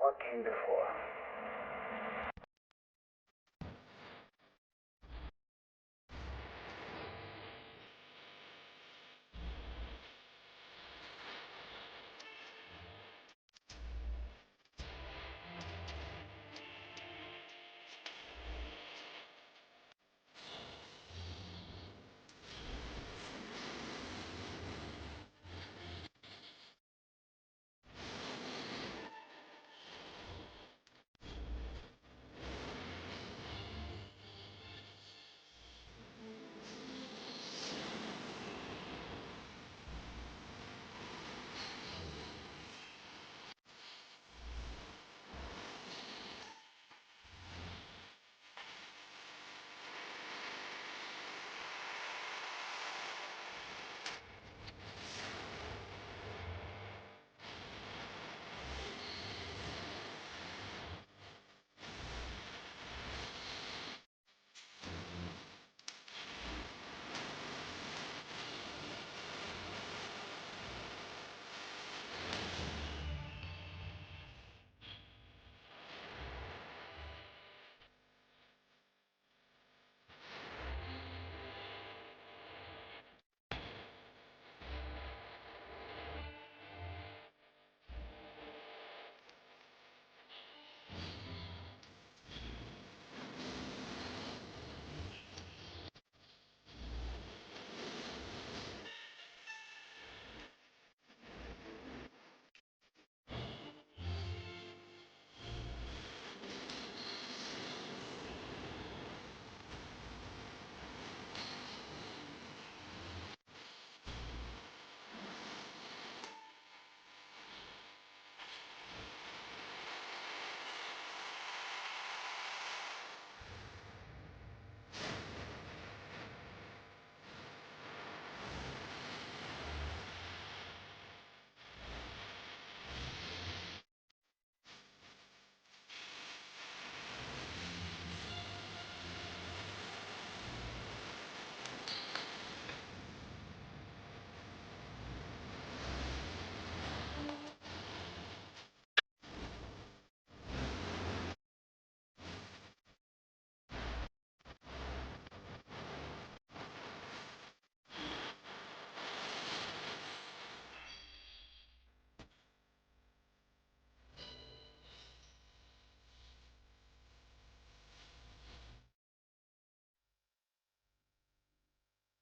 what came before.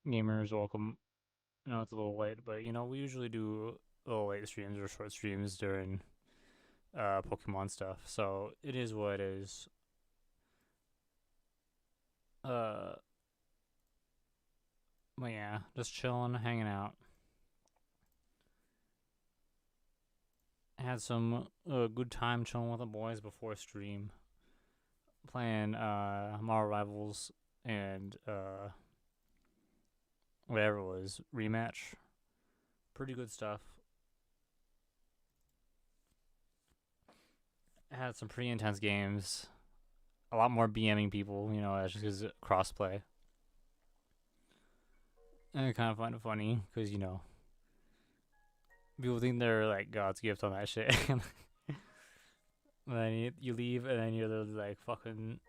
Gamers, welcome. I know it's a little late, but we usually do little late streams or short streams during Pokemon stuff. So it is what it is. Uh, but yeah, just chilling, hanging out. Had some good time chilling with the boys before stream, playing Marvel Rivals and whatever it was, rematch. Pretty good stuff. Had some pretty intense games. A lot more BMing people, that's just because crossplay. And I kind of find it funny because, people think they're like God's gift on that shit. And then you leave and then you're literally like fucking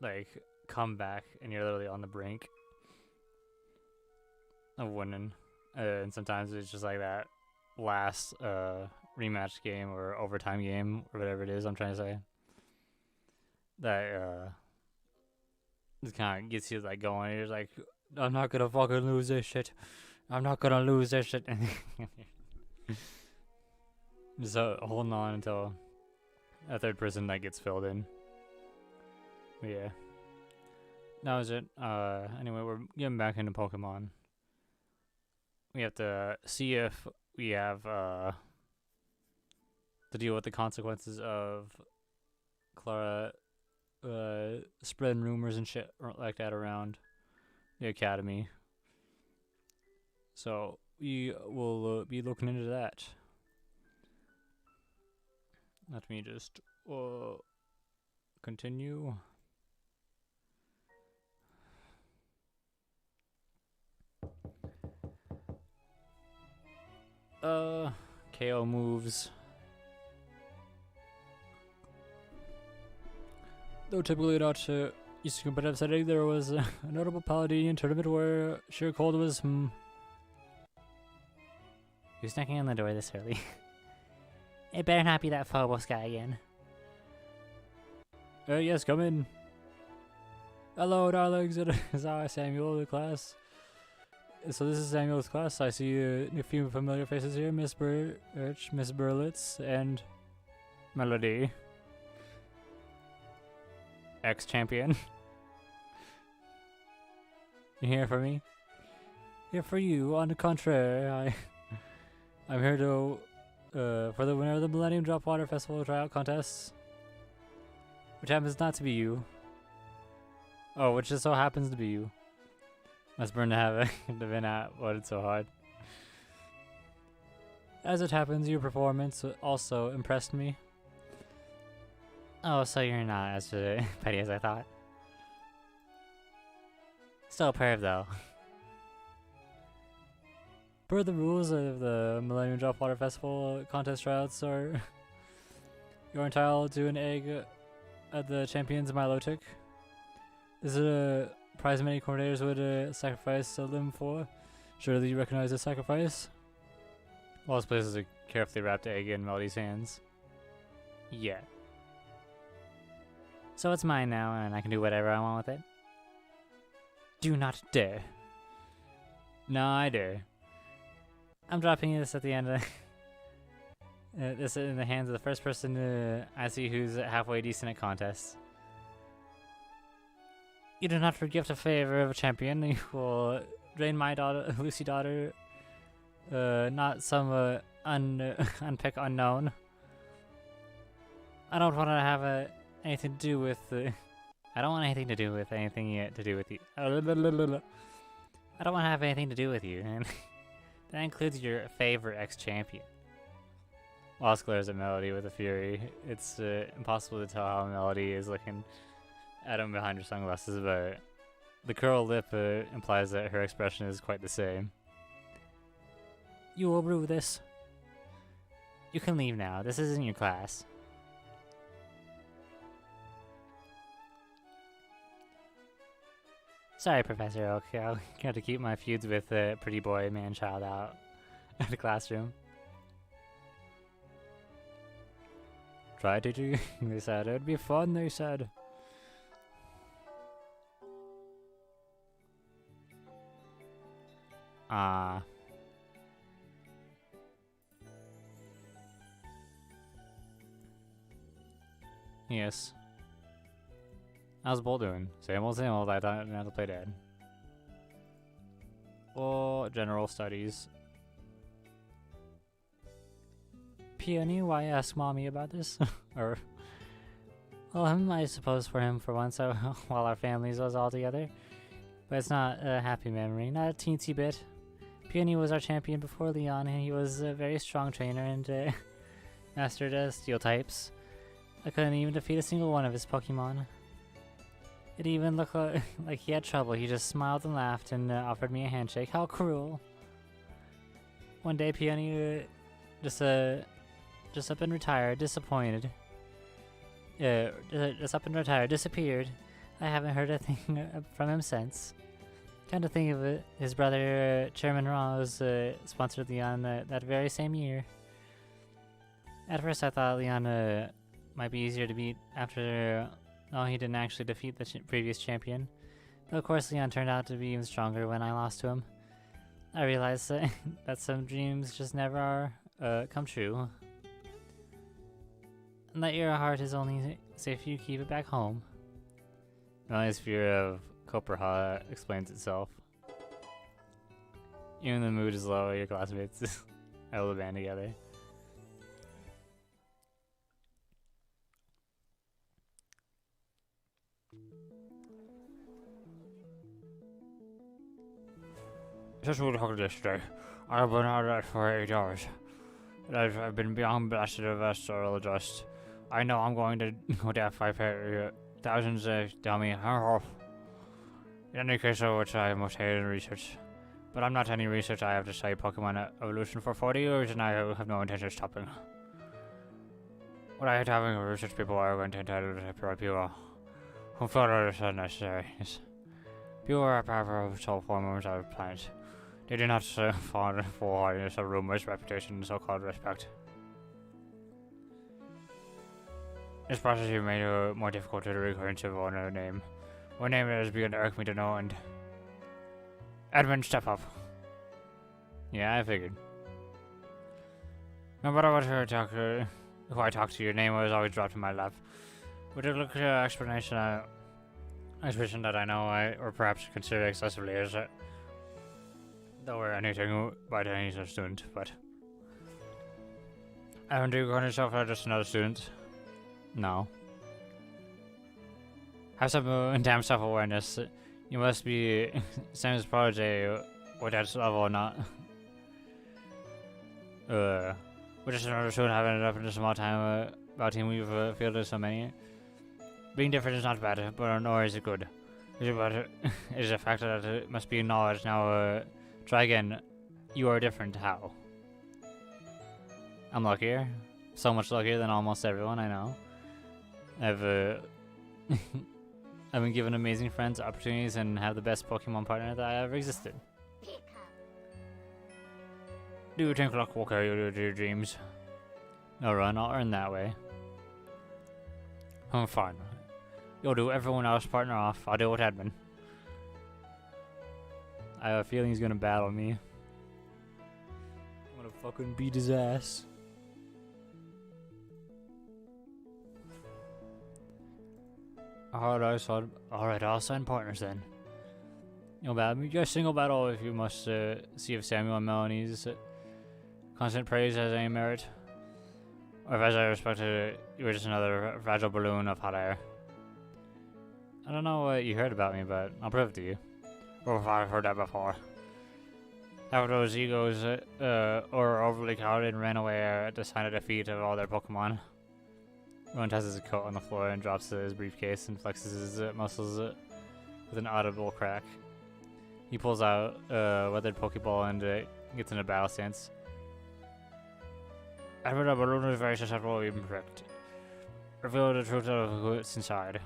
like come back and you're literally on the brink of winning. And sometimes it's just like that last rematch game or overtime game or whatever it is I'm trying to say. That just kind of gets you like going. You're like, I'm not gonna fucking lose this shit. I'm not gonna lose this shit. Just holding on until a third person that gets filled in. But yeah. That was it. Anyway, we're getting back into Pokemon. We have to see if we have to deal with the consequences of Clara spreading rumors and shit like that around the academy. So we will be looking into that. Let me just continue. KO moves. Though typically not used to competitive setting, there was a notable Paladinian tournament where sheer cold was, Who's knocking on the door this early? It better not be that Phobos guy again. Yes, come in. Hello, darlings. It is I, Samuel, the class. So this is Samuel's class. I see a few familiar faces here. Miss Birch, Miss Berlitz, and Melody. Ex-champion. You here for me? Here for you. On the contrary, I'm here to for the winner of the Millennium Drop Water Festival tryout contests, which happens not to be you. Oh, which just so happens to be you. Must burn to have been at what it's so hard. As it happens, your performance also impressed me. Oh, so you're not as petty as I thought. Still a perv though. Per the rules of the Millennium Drop Water Festival contest tryouts, you're entitled to an egg at the Champions Milotic. This is a prize many coordinators would sacrifice a limb for. Surely you recognize this sacrifice? Wallace places a carefully wrapped egg in Melody's hands. Yeah. So it's mine now, and I can do whatever I want with it. Do not dare. No, I dare. I'm dropping this at the end of this in the hands of the first person I see who's halfway decent at contests. You do not forgive a favor of a champion. You will drain my daughter, Lucy daughter, not some unpick unknown. I don't want to have anything to do with. I don't want anything to do with anything to do with you. I don't want to have anything to do with you, and that includes your favorite ex-champion. Lost glares at Melody with a fury. It's impossible to tell how Melody is looking at him behind her sunglasses, but the curled lip implies that her expression is quite the same. You will rue this. You can leave now. This isn't your class. Sorry, Professor Oak. I'll have to keep my feuds with pretty boy, man-child out of the classroom. Try teaching, they said. It would be fun, they said. Yes. How's Bull doing? Same old, I thought I didn't have to play dead. Oh, general studies. Peony, why ask Mommy about this? Or, well, I suppose for him for once, while our families was all together. But it's not a happy memory, not a teensy bit. Peony was our champion before Leon, and he was a very strong trainer and mastered steel types. I couldn't even defeat a single one of his Pokemon. It even looked like he had trouble. He just smiled and laughed and offered me a handshake. How cruel. One day, Peony just up and retired, disappointed. Just up and retired, disappeared. I haven't heard a thing from him since. Kind of think of it, his brother Chairman Ross sponsored Leon that very same year. At first, I thought Leon might be easier to beat after. No, he didn't actually defeat the previous champion. But of course, Leon turned out to be even stronger when I lost to him. I realized that some dreams just never come true. And that your heart is only safe if you keep it back home. Melody's fear of Copperha explains itself. Even the mood is low, your classmates held a band together. Just what happened yesterday. I've been out of for 8 hours. I've been beyond blasted of astrologist. I know I'm going to go to F5 thousands tell me in any case of which I must hate in research. But I'm not any research. I have to study Pokemon evolution for 40 years and I have no intention of stopping. What I hate having research people are going to entitle to people. Who further is unnecessary. Pure are powerful formers of the planet. They do not fall for hardness of rumors, reputation, and so-called respect. This process has made it more difficult to recurrence of our name. What name has begun to irk me to know, and Edmund, step up. Yeah, I figured. No matter what who I talked to, your name was always dropped in my lap. With a look explanation that I know or perhaps consider excessively as though we're anything by any such student, but haven't you call yourself just another student? No. Have some damn self-awareness. You must be same as prodigy, or that's level or not. We're just another student having it up in a small time about team we've fielded so many. Being different is not bad, but nor is it good. It is a fact that it must be acknowledged. Now, try again. You are different. How? I'm luckier. So much luckier than almost everyone I know. I've been given amazing friends, opportunities, and have the best Pokemon partner that I ever existed. Do you think luck will carry you to your dreams? No, run. I'll earn that way. I'm fine. You'll do everyone else partner off. I'll deal with Edmund. I have a feeling he's gonna battle me. I'm gonna fucking beat his ass. Alright, I'll sign partners then. You'll battle me. Just single battle if you must see if Samuel and Melanie's constant praise has any merit. Or if, as I respected it, you were just another fragile balloon of hot air. I don't know what you heard about me, but I'll prove it to you. Or if I've heard that before. After those egos or overly cowed and ran away at the sign of defeat of all their Pokemon. Rowan tosses his coat on the floor and drops his briefcase and flexes his muscles with an audible crack. He pulls out a weathered Pokeball and gets in a battle stance. After the balloon is very susceptible to being pricked. Reveal the truth of what's inside.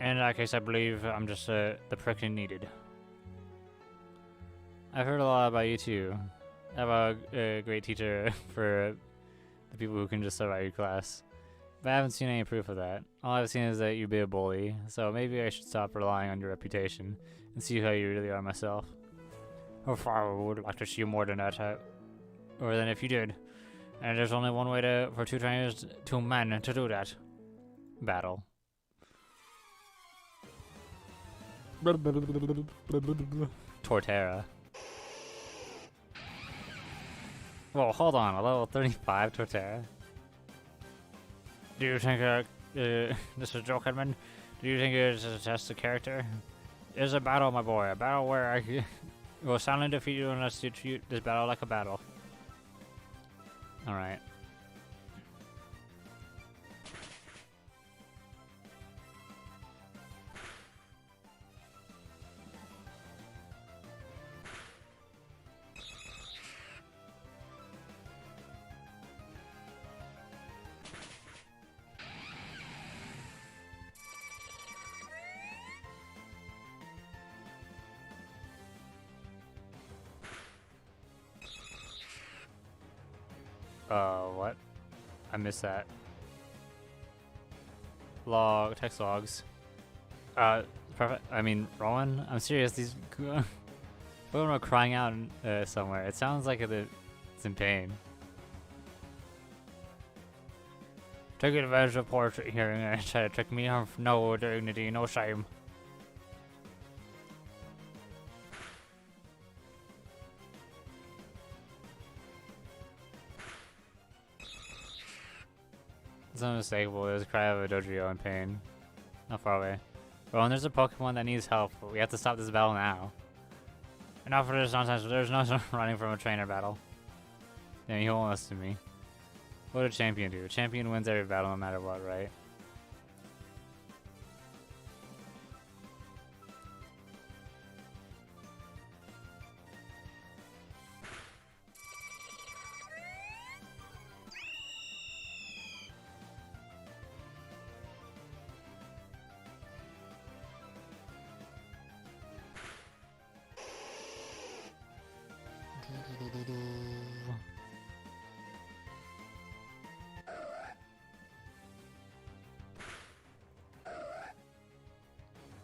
In that case, I believe I'm just the prick you needed. I've heard a lot about you too. I have a great teacher for the people who can just survive your class. But I haven't seen any proof of that. All I've seen is that you'd be a bully, so maybe I should stop relying on your reputation and see how you really are myself. Or far I would like to see you more than that, or than if you did. And there's only one way for two trainers, two men, to do that. Battle. Torterra. Whoa, hold on, a level 35 Torterra? Do you think this is a joke, Edmund? Do you think it is a test of character? It is a battle, my boy, a battle where I will silently defeat you unless you treat this battle like a battle. Alright. What? I missed that. Text logs. Perfect. I mean, Rowan, I'm serious, these Pokemon are crying out somewhere. It sounds like it's in pain. Take advantage of poor hearing and try to trick me. No dignity, no shame. It's unmistakable. There's a cry of a Dodrio in pain. Not far away. Rowan, there's a Pokemon that needs help. We have to stop this battle now. Enough for this nonsense. There's no running from a trainer battle. Damn, he won't listen to me. What did a champion do? A champion wins every battle no matter what, right?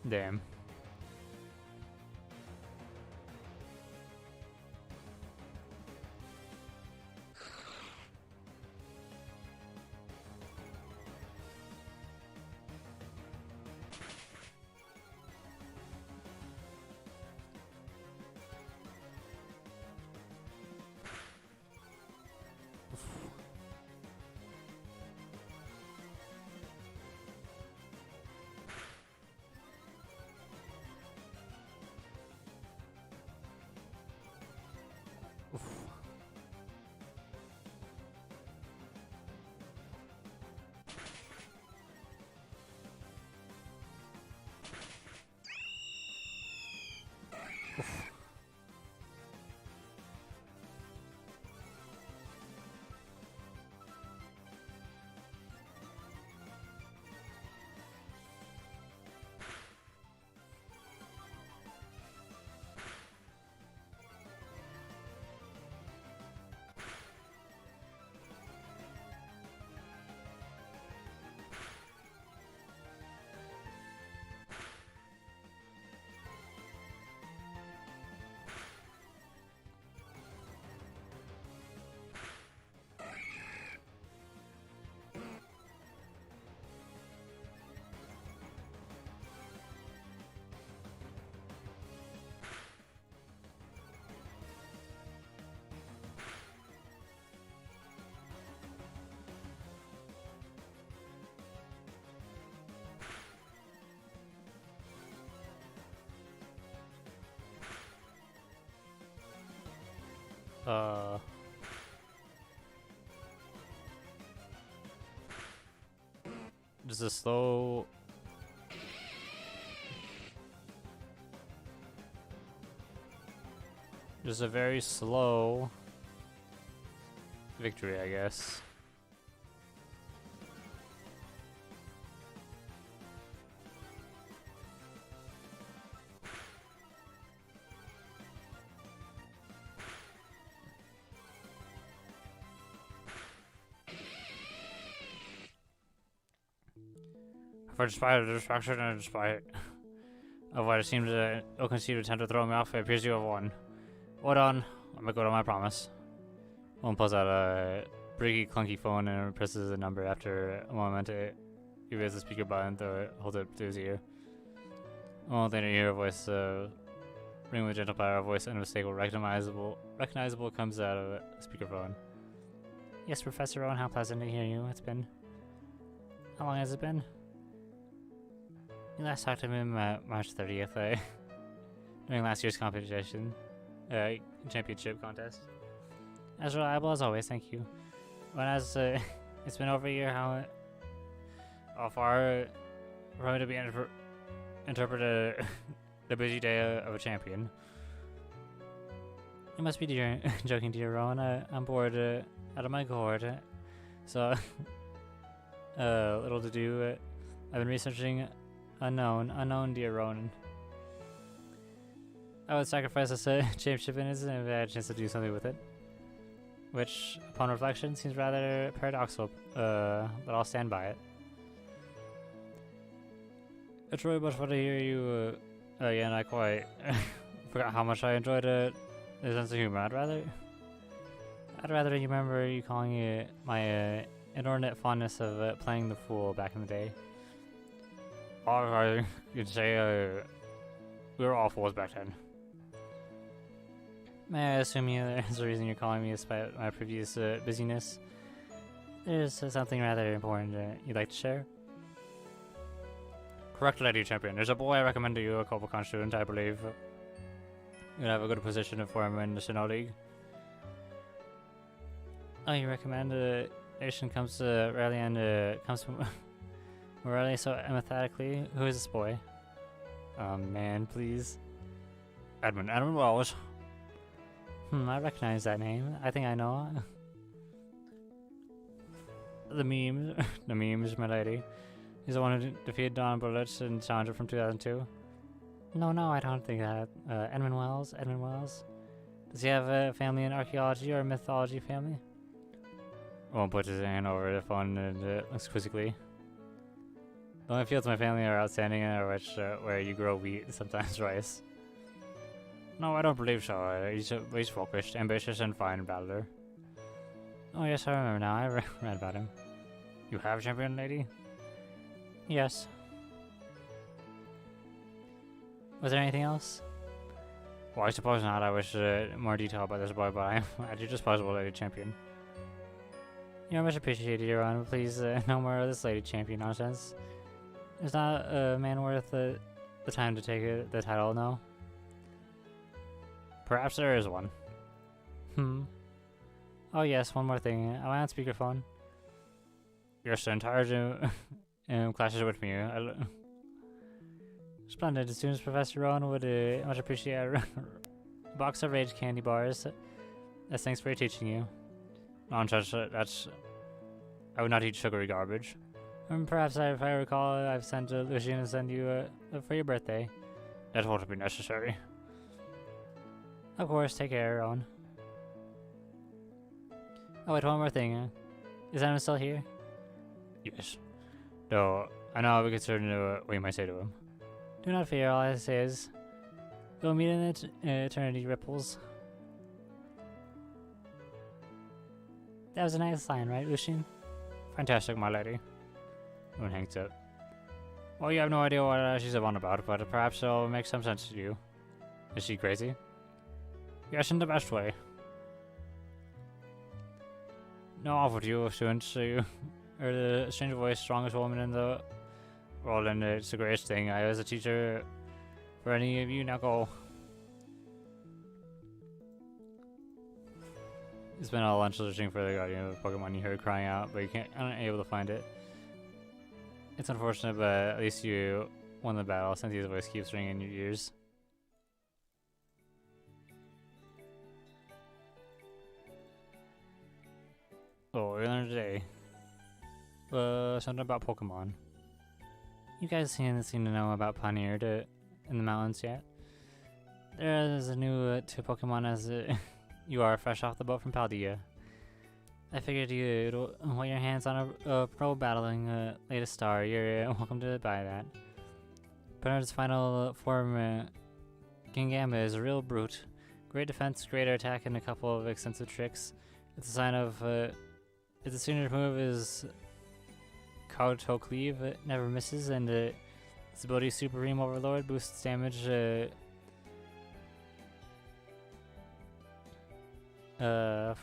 Damn. Just a slow. Just a very slow victory, I guess. For despite the destruction and despite of what it seems to ill-conceived attempt to throw me off, it appears you have won. Well done. I'm gonna go to my promise. One pulls out a bricky, clunky phone and presses a number. After a moment, he raises the speaker button, holds it to his ear. A moment later, you hear a voice ring with a gentle power, a voice unmistakable, recognizable comes out of a speakerphone. Yes, Professor Owen, how pleasant to hear you. It's been... How long has it been? You last talked to him March 30th, during last year's competition, championship contest. As reliable as always, thank you. When it's been over a year, how far for me to be interpreted the busy day of a champion. You must be joking, dear Rowan. I'm bored out of my gourd, so little to do. I've been researching unknown, dear Ronan. I would sacrifice this championship if I had a chance to do something with it. Which, upon reflection, seems rather paradoxical, but I'll stand by it. It's really much fun to hear you again. I quite forgot how much I enjoyed the sense of humor. I'd rather remember you calling it my inordinate fondness of playing the fool back in the day. I could say we were all fools back then. May I assume there's a reason you're calling me despite my previous busyness? There's something rather important you'd like to share? Correct, Lady Champion. There's a boy I recommend to you, a Cobblestone student, I believe. You'd have a good position for him in the Sinnoh League. Oh, you recommend nation comes rarely and comes from rarely so emphatically. Who is this boy? Man, please. Edmund Wells. I recognize that name. I think I know. The memes, my lady. He's the one who defeated Don Bullets in Challenger from 2002. No, I don't think that. Edmund Wells. Does he have a family in archaeology or mythology family? Won't put his hand over the phone and looks quizzically. The only fields my family are outstanding in are which where you grow wheat, sometimes rice. No, I don't believe so. He's focused, ambitious, and fine battler. Oh yes, I remember now. I read about him. You have champion, lady? Yes. Was there anything else? Well, I suppose not. I wish more detail about this boy, but I'm at your disposal, Lady Champion. You're much appreciated, Your Honor. Please, no more of this Lady Champion nonsense. There's not a man worth the time to take the title, no? Perhaps there is one. Oh yes, one more thing. Am I on speakerphone? Yes, the entire gym clashes with me. Splendid. As soon as Professor Rowan would much appreciate a box of Rage candy bars. As thanks for teaching you. Nonsense, that's... I would not eat sugary garbage. Perhaps, if I recall, I've sent Lucian to send you for your birthday. That won't be necessary. Of course, take care, Rowan. Oh wait, one more thing. Is Adam still here? Yes. Though, I know I'll be concerned what you might say to him. Do not fear, all I say is, we'll meet in eternity ripples. That was a nice line, right, Lucian? Fantastic, my lady. Moon hangs up. Well, you have no idea what she's on about, but perhaps it'll make some sense to you. Is she crazy? Yes, in the best way. No offer to you, students. So you are the strange voice, strongest woman in the world, and it's the greatest thing. I was a teacher for any of you. Now go. You spent all lunch searching for the guardian of Pokemon you heard crying out, but you aren't able to find it. It's unfortunate, but at least you won the battle. Cynthia's voice keeps ringing in your ears. Oh, we learned today. Something about Pokemon. You guys seem to know about Pioneer in the mountains yet? There is a new two Pokemon as you are fresh off the boat from Paldea. I figured you'd want your hands on a pro battling latest star. You're welcome to buy that. Bernard's final form, Kingamba, is a real brute. Great defense, greater attack, and a couple of extensive tricks. It's a sign of its signature move is Kauto Cleave. It never misses, and its ability Supreme Overlord boosts damage for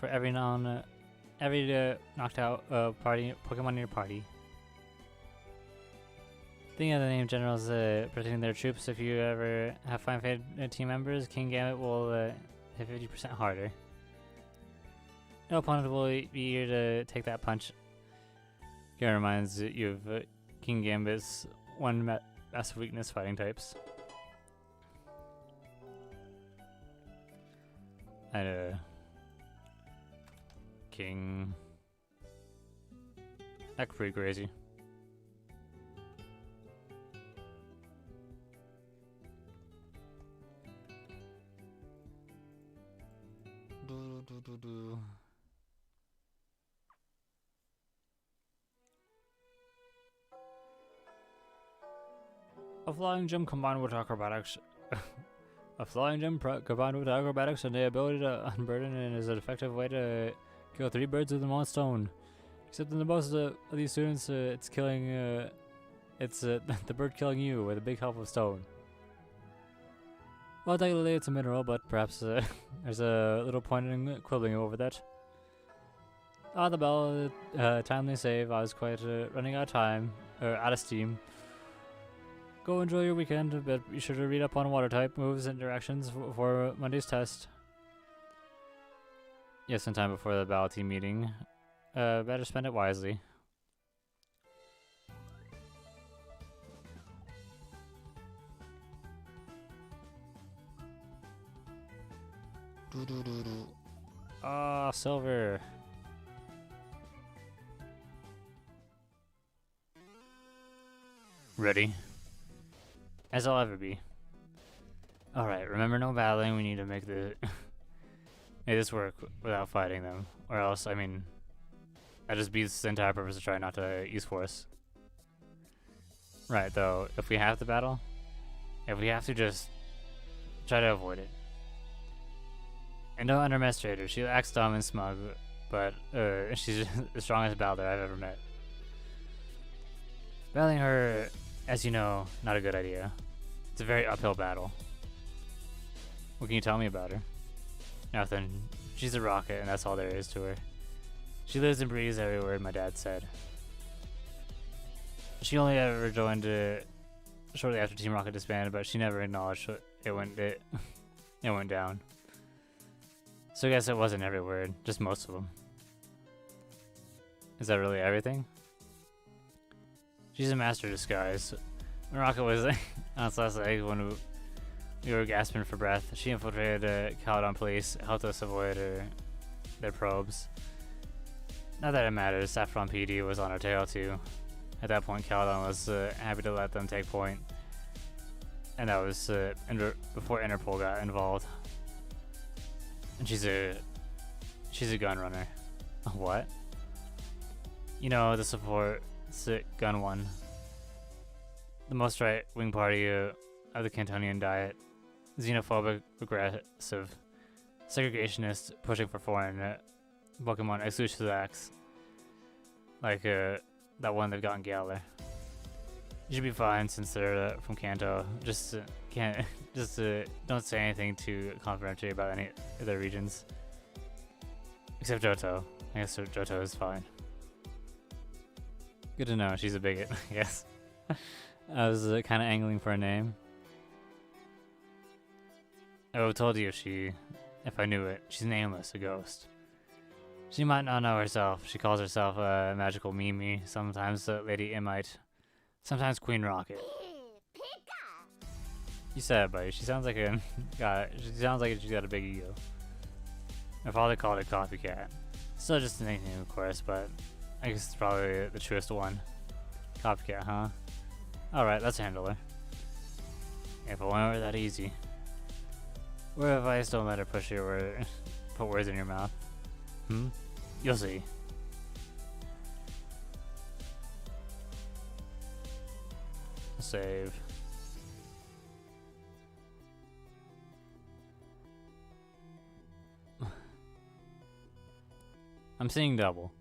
every knocked out Pokemon in your party. Thinking of the name generals protecting their troops. If you ever have Fine Fate team members, King Gambit will hit 50% harder. No opponent will be eager to take that punch. It reminds you of King Gambit's one massive weakness: fighting types. And King. That's pretty crazy. A flying jump combined with acrobatics. A flying jump combined with acrobatics and the ability to unburden is an effective way to kill 3 birds with one stone. Except in the most of these students, it's killing. It's the bird killing you with a big help of stone. Well, technically it's a mineral, but perhaps there's a little point in quibbling over that. Ah, the bell. Timely save. I was quite running out of time, or out of steam. Go enjoy your weekend, but be sure to read up on water type moves and directions for Monday's test. Yes, in time before the battle team meeting. Better spend it wisely. Ah, silver. Ready? As I'll ever be. Alright, remember no battling, we need to make this work without fighting them. Or else, I mean, that just beats the entire purpose to try not to use force. Right, though, if we have to battle, if we have to, just try to avoid it. And don't underestimate her. She acts dumb and smug, but she's the strongest battler I've ever met. Battling her, as you know, not a good idea. It's a very uphill battle. What can you tell me about her? Nothing. She's a rocket, and that's all there is to her. She lives and breathes every word my dad said. She only ever joined shortly after Team Rocket disbanded, but she never acknowledged it went down. So I guess it wasn't every word, just most of them. Is that really everything? She's a master of disguise. When Rocket was on its last leg, when we were gasping for breath, she infiltrated Caledon police, helped us avoid their probes. Not that it matters, Saffron PD was on our tail too. At that point, Caledon was happy to let them take point. And that was before Interpol got involved. And she's a gun runner. What? You know, the support gun one. The most right-wing party of the Cantonian Diet. Xenophobic, aggressive, segregationist, pushing for foreign Pokemon exclusive acts. Like that one they've got in Galar. You should be fine since they're from Kanto. Just don't say anything too complimentary about any of their regions. Except Johto. I guess Johto is fine. Good to know. She's a bigot, I guess. I was kind of angling for a name. I would have told you if I knew it. She's nameless, a ghost. She might not know herself. She calls herself a magical Mimi, sometimes Lady Imite, sometimes Queen Rocket. You said it, buddy. She sounds like she's got a big ego. My father called it copycat. Still just an nickname, of course, but I guess it's probably the truest one. Copycat, huh? Alright, let's handle her. If it weren't that easy. Word of advice, don't let her put words in your mouth. You'll see. Save. I'm seeing double.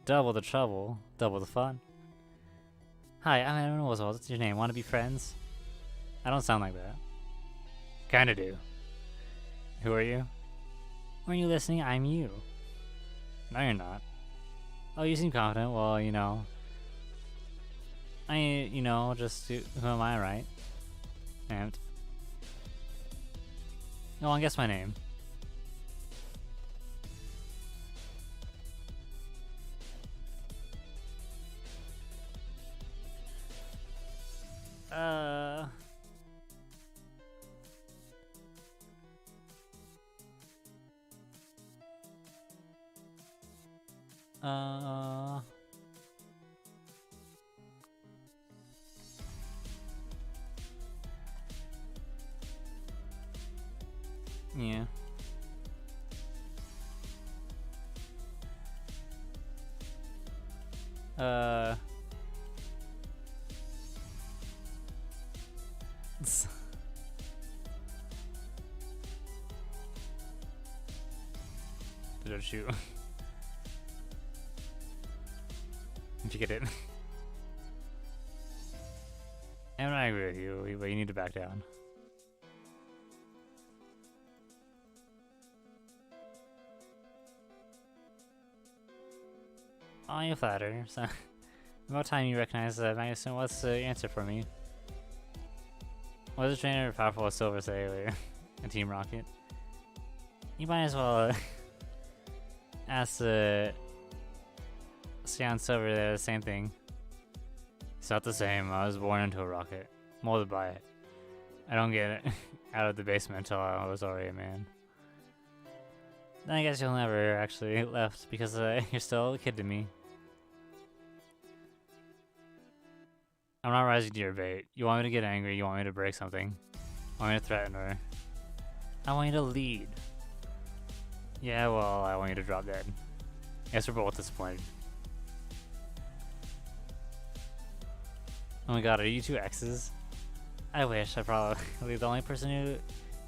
Double the trouble, double the fun. Hi, I'm Oswald. What's your name? Want to be friends? I don't sound like that. Kinda do. Who are you? Weren't you listening? I'm you. No, you're not. Oh, you seem confident. Well, you know. Who am I, right? And. Go on, guess my name. Yeah. Did I shoot? Did you get it? I'm not angry with you, but you need to back down. Oh, you flatter. So, about time you recognize that Magnuson. What's the answer for me? Was a trainer powerful as Silver say earlier in Team Rocket? You might as well ask Sion Silver there, the same thing. It's not the same. I was born into a rocket, molded by it. I don't get it out of the basement until I was already a man. Then I guess you'll never actually left because you're still a kid to me. I'm not rising to your bait. You want me to get angry, you want me to break something. You want me to threaten her. I want you to lead. Yeah, well, I want you to drop dead. Guess we're both disappointed. Oh my god, are you two exes? I wish. I probably the only person who in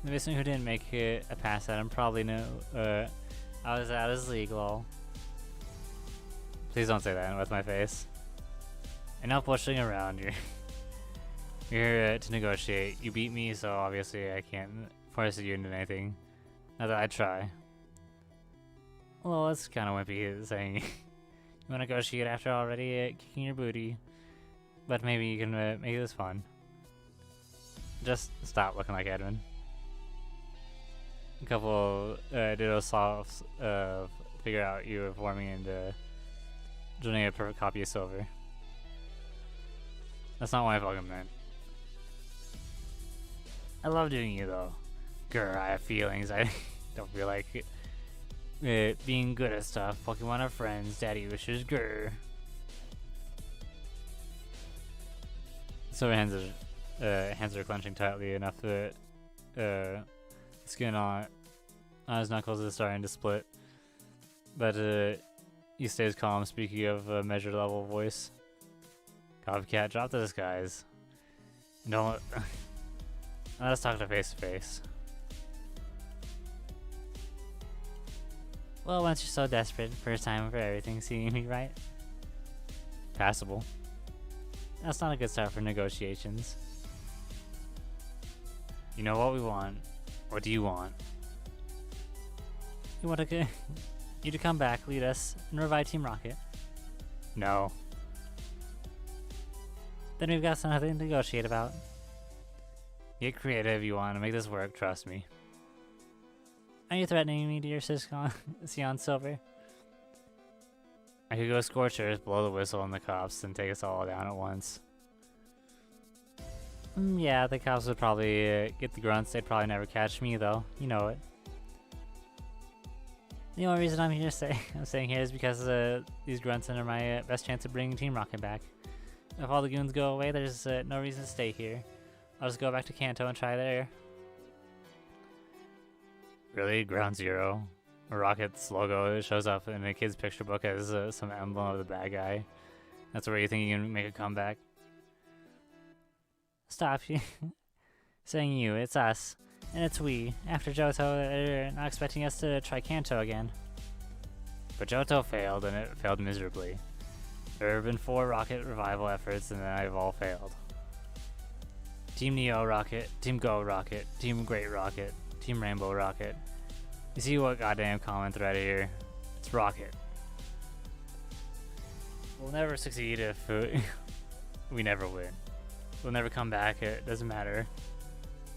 the basement who didn't make it a pass at him probably knew. I was out as league, lol. Please don't say that with my face. Enough bushing around. You're here to negotiate. You beat me, so obviously I can't force you into anything. Not that I try. Well, that's kind of wimpy saying you want to negotiate after already kicking your booty. But maybe you can make this fun. Just stop looking like Edmund. A couple ditto softs figure out you were forming into doing a perfect copy of Silver. That's not what I fucking meant. I love doing you though. Grr, I have feelings. I don't feel like being good at stuff. Pokemon are friends. Daddy wishes. Grr. So hands are clenching tightly enough that skin on his knuckles is starting to split. But he stays calm, speaking of a measured level voice. Copycat, drop the disguise. Don't let us talk to face. Well, once you're so desperate, first time for everything, seeing me right? Passable. That's not a good start for negotiations. You know what we want. What do you want? You want you to come back, lead us, and revive Team Rocket? No. Then we've got something to negotiate about. Get creative if you want to make this work, trust me. Are you threatening me to your Sion Silver? I could go Scorchers, blow the whistle on the cops, and take us all down at once. Yeah, the cops would probably get the grunts. They'd probably never catch me, though. You know it. The only reason I'm staying here is because these grunts are my best chance of bringing Team Rocket back. If all the goons go away, there's no reason to stay here. I'll just go back to Kanto and try there. Really? Ground Zero? Rocket's logo shows up in a kid's picture book as some emblem of the bad guy. That's where you think you can make a comeback? Stop saying you, it's us. And it's we. After Johto, they're not expecting us to try Kanto again. But Johto failed, and it failed miserably. There have been 4 Rocket revival efforts, and they've all failed. Team Neo Rocket, Team Go Rocket, Team Great Rocket, Team Rainbow Rocket. You see what goddamn common thread here? It's Rocket. We'll never succeed if we never win. We'll never come back, it doesn't matter.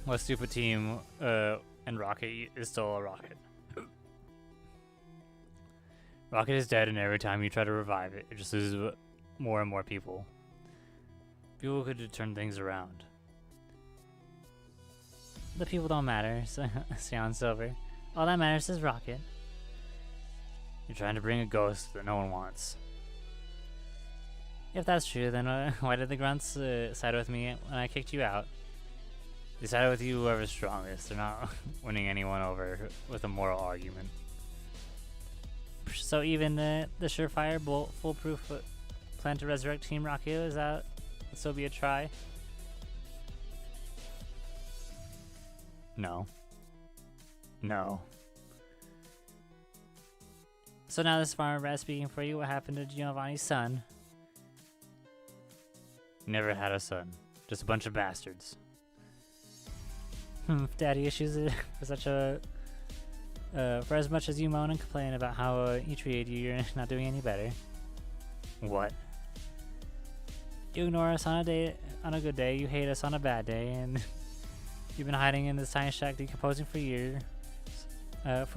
What stupid team and Rocket is still a Rocket. Rocket is dead, and every time you try to revive it, it just loses more and more people. People could turn things around. The people don't matter, Sion Silver. All that matters is Rocket. You're trying to bring a ghost that no one wants. If that's true, then why did the grunts side with me when I kicked you out? They sided with you whoever's strongest. They're not winning anyone over with a moral argument. So even the surefire, foolproof plan to resurrect Team Rocket, is that would still be a try? No. No. So now this farmer rat speaking for you. What happened to Giovanni's son? Never had a son. Just a bunch of bastards. Daddy issues for such a... for as much as you moan and complain about how he treated you, you're not doing any better. What? You ignore us on a good day, you hate us on a bad day, and you've been hiding in this tiny shack decomposing for a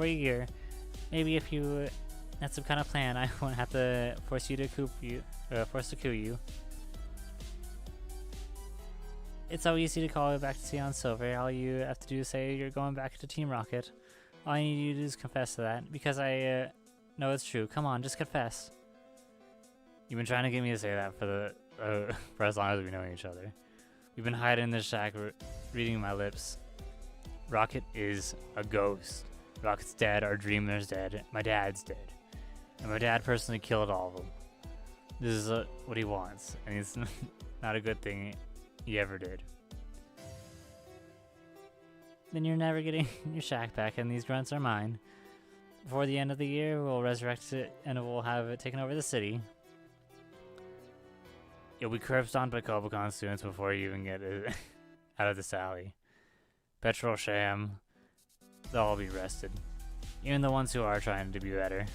year. Maybe if you had some kind of plan, I won't have to force to coup you. It's so easy to call you back to Sion Silver. All you have to do is say you're going back to Team Rocket. All I need you to do is confess to that, because I know it's true. Come on, just confess. You've been trying to get me to say that for as long as we've known each other. We've been hiding in this shack, reading my lips. Rocket is a ghost. Rocket's dead, our dreamer's dead, my dad's dead. And my dad personally killed all of them. This is what he wants, and Not a good thing you ever did. Then you're never getting your shack back, and these grunts are mine. Before the end of the year, we'll resurrect it, and we'll have it taken over the city. You'll be curbed on by Kobacon students before you even get out of this alley. Petrol Sham, they'll all be arrested. Even the ones who are trying to be better.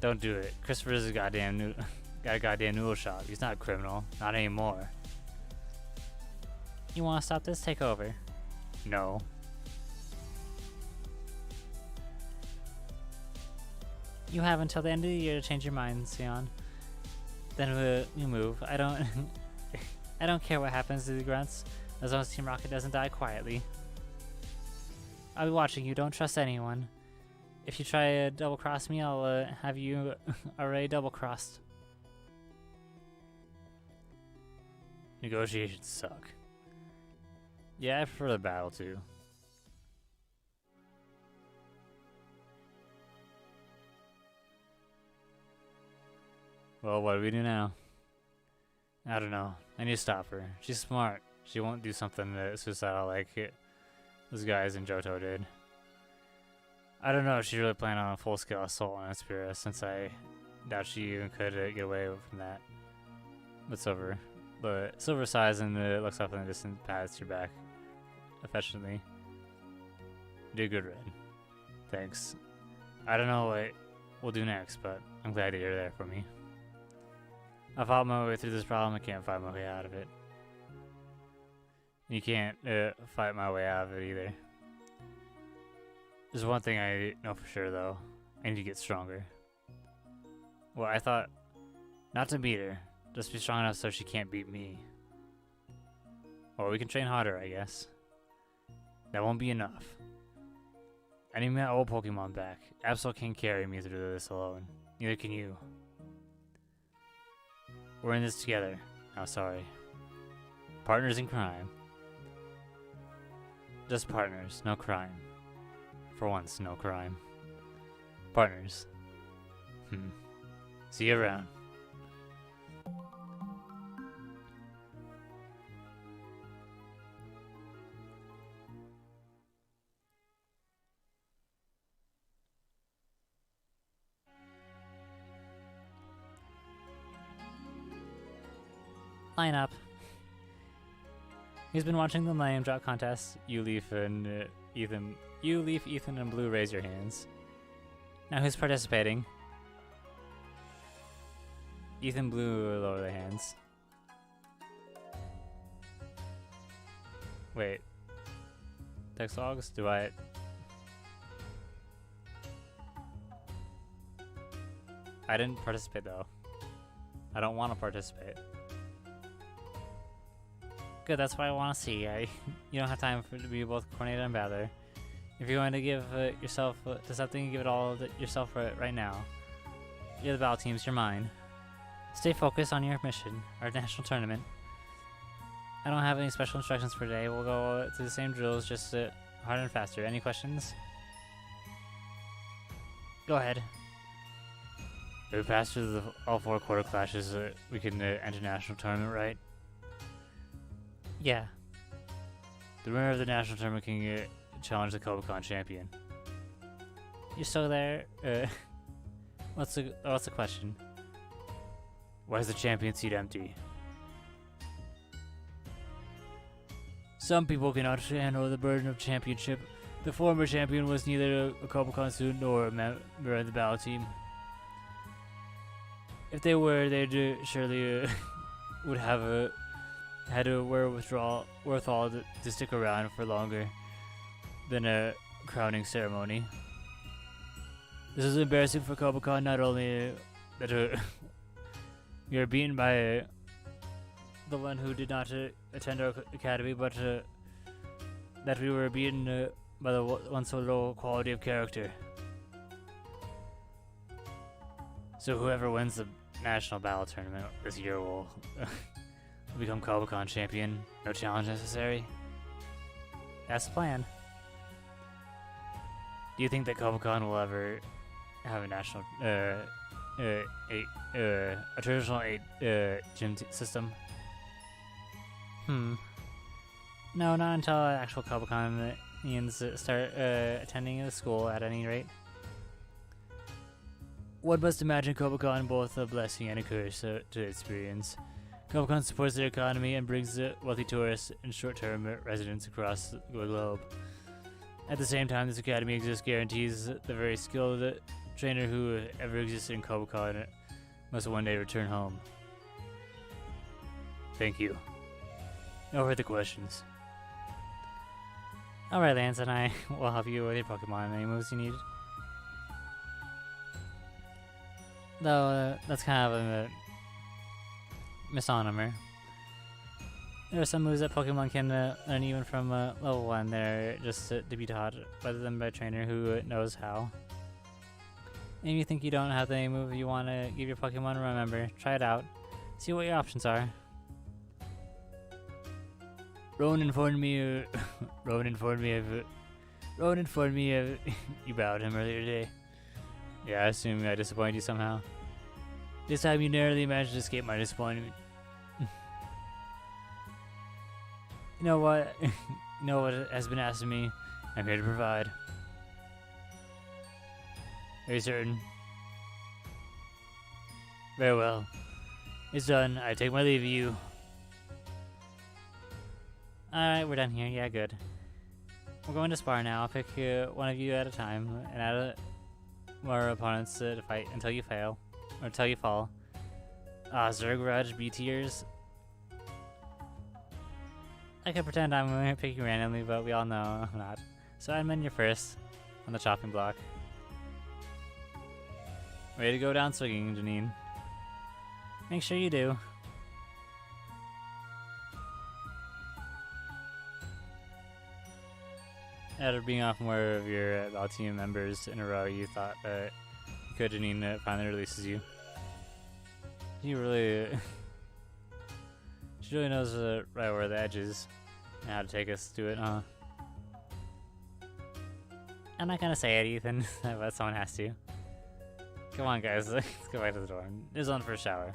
Don't do it. Christopher's got a goddamn noodle shop. He's not a criminal. Not anymore. You want to stop this takeover? No. You have until the end of the year to change your mind, Sion. Then we move. I don't care what happens to the grunts, as long as Team Rocket doesn't die quietly. I'll be watching you. Don't trust anyone. If you try to double-cross me, I'll have you already double-crossed. Negotiations suck. Yeah, I prefer the battle too. Well, what do we do now? I don't know. I need to stop her. She's smart. She won't do something suicidal like those guys in Johto did. I don't know if she's really planning on a full-scale assault on Aspira, since I doubt she even could get away from that. But Silver sighs and looks up in the distance, pats your back affectionately. You did good, Red. Thanks. I don't know what we'll do next, but I'm glad that you're there for me. I fought my way through this problem. I can't fight my way out of it. You can't fight my way out of it either. There's one thing I know for sure, though. I need to get stronger. Well, I thought not to beat her, just be strong enough so she can't beat me. Or we can train harder, I guess. That won't be enough. I need my old Pokemon back. Absol can't carry me through this alone. Neither can you. We're in this together. Oh, sorry. Partners in crime. Just partners, no crime. For once, no crime. Partners. See you around. Line up. He's been watching the name drop contest. You, Leaf, and Ethan. You, Leaf, Ethan, and Blue raise your hands. Now who's participating? Ethan, Blue lower their hands. Wait. Text logs? Do I... I didn't participate though. I don't want to participate. Good, that's what I want to see. You don't have time to be both coordinated and bather. If you're going to give yourself to something, give it all yourself right now. You're the battle teams, you're mine. Stay focused on your mission, our national tournament. I don't have any special instructions for today. We'll go through the same drills, just harder and faster. Any questions? Go ahead. If we pass through all 4 quarter clashes, we can enter national tournament, right? Yeah. The winner of the national tournament can challenge the Kobacon champion. You're still there? What's the question? Why is the champion seat empty? Some people cannot handle the burden of championship. The former champion was neither a Kobacon student nor a member of the battle team. If they were, they'd surely would have had a wherewithal to stick around for longer than a crowning ceremony. This is embarrassing for Kobacon, not only that we are beaten by the one who did not attend our academy, but that we were beaten by the one so low quality of character. So whoever wins the national battle tournament this year will become Kobacon champion. No challenge necessary. That's the plan. Do you think that Kobacon will ever have a national a traditional 8 gym system? No, not until actual Cobiconians start attending the school, at any rate. One must imagine Cobicon both a blessing and a curse to experience. Cobicon supports their economy and brings wealthy tourists and short-term residents across the globe. At the same time, this academy guarantees the very skilled trainer who ever existed in Cobicon must one day return home. Thank you. No further questions. Alright, Lance and I will help you with your Pokemon. Any moves you need? Though, that's kind of a misnomer. There are some moves that Pokemon can learn even from level 1. They're just to be taught rather than by a trainer who knows how. And if you think you don't have the move you want to give your Pokemon, remember, try it out. See what your options are. Rowan informed me of you bowed him earlier today. Yeah, I assume I disappointed you somehow. This time you narrowly managed to escape my disappointment. You know what? You know what has been asked of me? I'm here to provide. Are you certain? Very well. It's done. I take my leave of you. Alright, we're done here. Yeah, good. We're going to spar now. I'll pick one of you at a time and add more opponents to fight until you fail. Or until you fall. Zergrudge, B-tiers. I could pretend I'm going to pick you randomly, but we all know I'm not. So Edmund, you're first on the chopping block. Ready to go down swinging, Janine. Make sure you do. After being off more of your team members in a row, you thought that you could, Janine finally releases you. You really... She really knows right where the edge is and how to take us to it, huh? I'm not gonna say it, Ethan, but someone has to. Come on, guys, let's go back to the dorm. It's on for a shower.